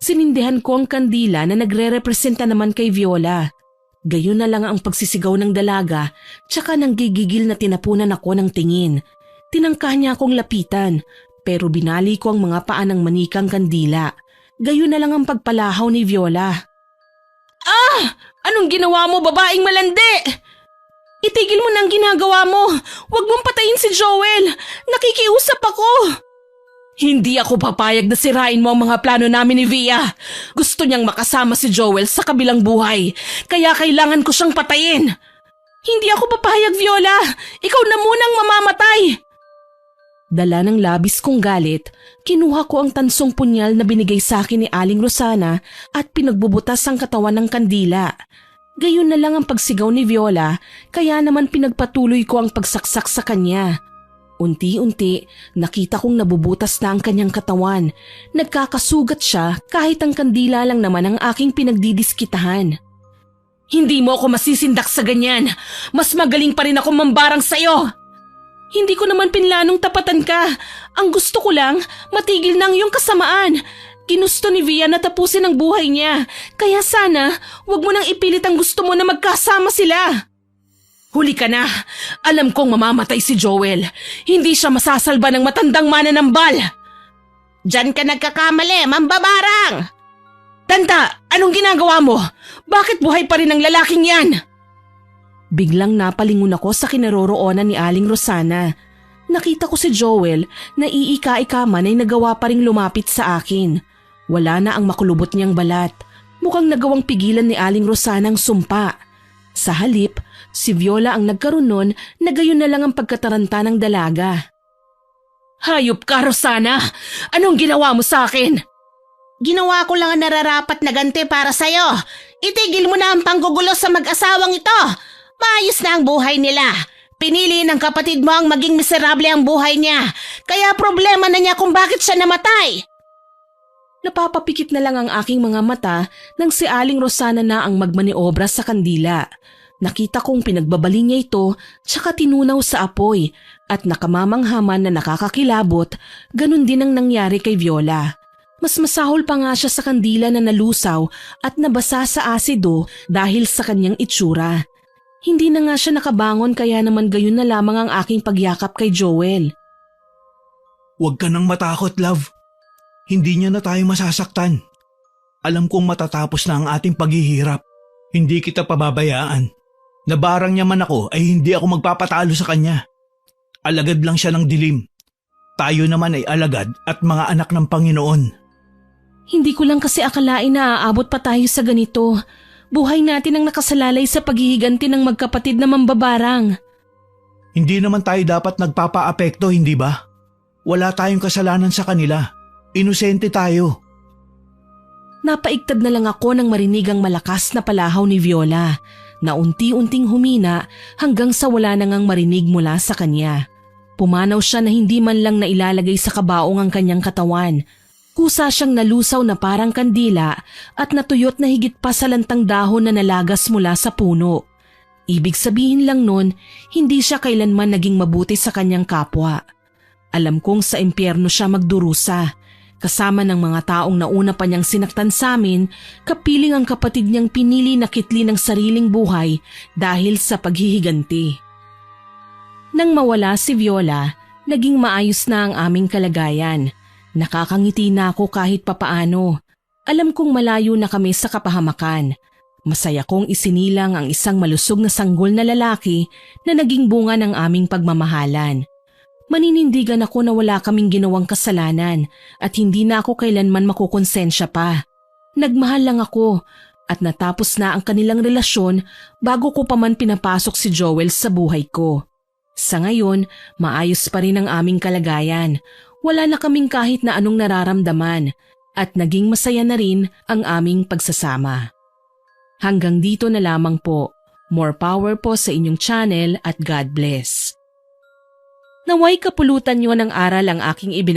Sinindihan ko ang kandila na nagre-representa naman kay Viola. Gayon na lang ang pagsisigaw ng dalaga, tsaka nang gigigil na tinapunan ako ng tingin. Tinangka niya akong lapitan, pero binali ko ang mga paa ng manikang kandila. Gayon na lang ang pagpalahaw ni Viola. Anong ginawa mo, babaeng malandi? Itigil mo na ang ginagawa mo. Huwag mong patayin si Joel. Nakikiusap ako. Hindi ako papayag na sirain mo ang mga plano namin ni Via. Gusto niyang makasama si Joel sa kabilang buhay, kaya kailangan ko siyang patayin. Hindi ako papayag, Viola. Ikaw na munang mamamatay. Dala ng labis kong galit, kinuha ko ang tansong punyal na binigay sa akin ni Aling Rosana at pinagbubutas ang katawan ng kandila. Gayon na lang ang pagsigaw ni Viola, kaya naman pinagpatuloy ko ang pagsaksak sa kanya. Unti-unti, nakita kong nabubutas na ang kanyang katawan. Nagkakasugat siya kahit ang kandila lang naman ang aking pinagdidiskitahan. Hindi mo ako masisindak sa ganyan. Mas magaling pa rin ako mambarang sa'yo. Hindi ko naman pinlanong tapatan ka. Ang gusto ko lang, matigil na ang iyong kasamaan. Ginusto ni Via na tapusin ang buhay niya. Kaya sana, wag mo nang ipilit ang gusto mo na magkasama sila. Huli ka na. Alam kong mamamatay si Joel. Hindi siya masasalba ng matandang mananambal. Diyan ka nagkakamali, mambabarang! Tanda, anong ginagawa mo? Bakit buhay pa rin ang lalaking yan? Biglang napalingon ako sa kinaroroonan ni Aling Rosana. Nakita ko si Joel na iika-ika man ay nagawa pa ring lumapit sa akin. Wala na ang makulubot niyang balat. Mukhang nagawang pigilan ni Aling Rosana ang sumpa. Sa halip, si Viola ang nagkaroon nun na gayon na lang ang pagkataranta ng dalaga. Hayop ka, Rosana! Anong ginawa mo sa akin? Ginawa ko lang ang nararapat na ganti para sa'yo. Itigil mo na ang panggugulo sa mag-asawang ito. Maayos na ang buhay nila. Pinili ng kapatid mo ang maging miserable ang buhay niya. Kaya problema na niya kung bakit siya namatay. Napapapikit na lang ang aking mga mata nang si Aling Rosana na ang magmaniobra sa kandila. Nakita kong pinagbabaling niya ito tsaka tinunaw sa apoy at nakamamanghaman na nakakakilabot, ganun din ang nangyari kay Viola. Mas masahol pa nga siya sa kandila na nalusaw at nabasa sa asido dahil sa kanyang itsura. Hindi na nga siya nakabangon kaya naman gayon na lamang ang aking pagyakap kay Joel. Huwag ka nang matakot, love. Hindi niya na tayo masasaktan. Alam kong matatapos na ang ating paghihirap. Hindi kita pababayaan. Nabarang niya man ako ay hindi ako magpapatalo sa kanya. Alagad lang siya ng dilim. Tayo naman ay alagad at mga anak ng Panginoon. Hindi ko lang kasi akalain na aabot pa tayo sa ganito. Buhay natin ang nakasalalay sa paghihiganti ng magkapatid na mambabarang. Hindi naman tayo dapat nagpapaapekto, hindi ba? Wala tayong kasalanan sa kanila. Inosente tayo. Napaigtad na lang ako nang marinig ang malakas na palahaw ni Viola na unti-unting humina hanggang sa wala na ngang marinig mula sa kanya. Pumanaw siya na hindi man lang nailalagay sa kabaong ang kanyang katawan. Kusa siyang nalusaw na parang kandila at natuyot na higit pa sa lantang dahon na nalagas mula sa puno. Ibig sabihin lang nun, hindi siya kailanman naging mabuti sa kanyang kapwa. Alam kong sa impyerno siya magdurusa. Kasama ng mga taong nauna pa niyang sinaktan sa amin, kapiling ang kapatid niyang pinili na kitli ng sariling buhay dahil sa paghihiganti. Nang mawala si Viola, naging maayos na ang aming kalagayan. Nakakangiti na ako kahit papaano. Alam kong malayo na kami sa kapahamakan. Masaya kong isinilang ang isang malusog na sanggol na lalaki na naging bunga ng aming pagmamahalan. Maninindigan ako na wala kaming ginawang kasalanan at hindi na ako kailanman makukonsensya pa. Nagmahal lang ako at natapos na ang kanilang relasyon bago ko pa man pinapasok si Joel sa buhay ko. Sa ngayon, maayos pa rin ang aming kalagayan. Wala na kaming kahit na anong nararamdaman at naging masaya na rin ang aming pagsasama. Hanggang dito na lamang po. More power po sa inyong channel at God bless. Naway kapulutan niyo ng aral ang aking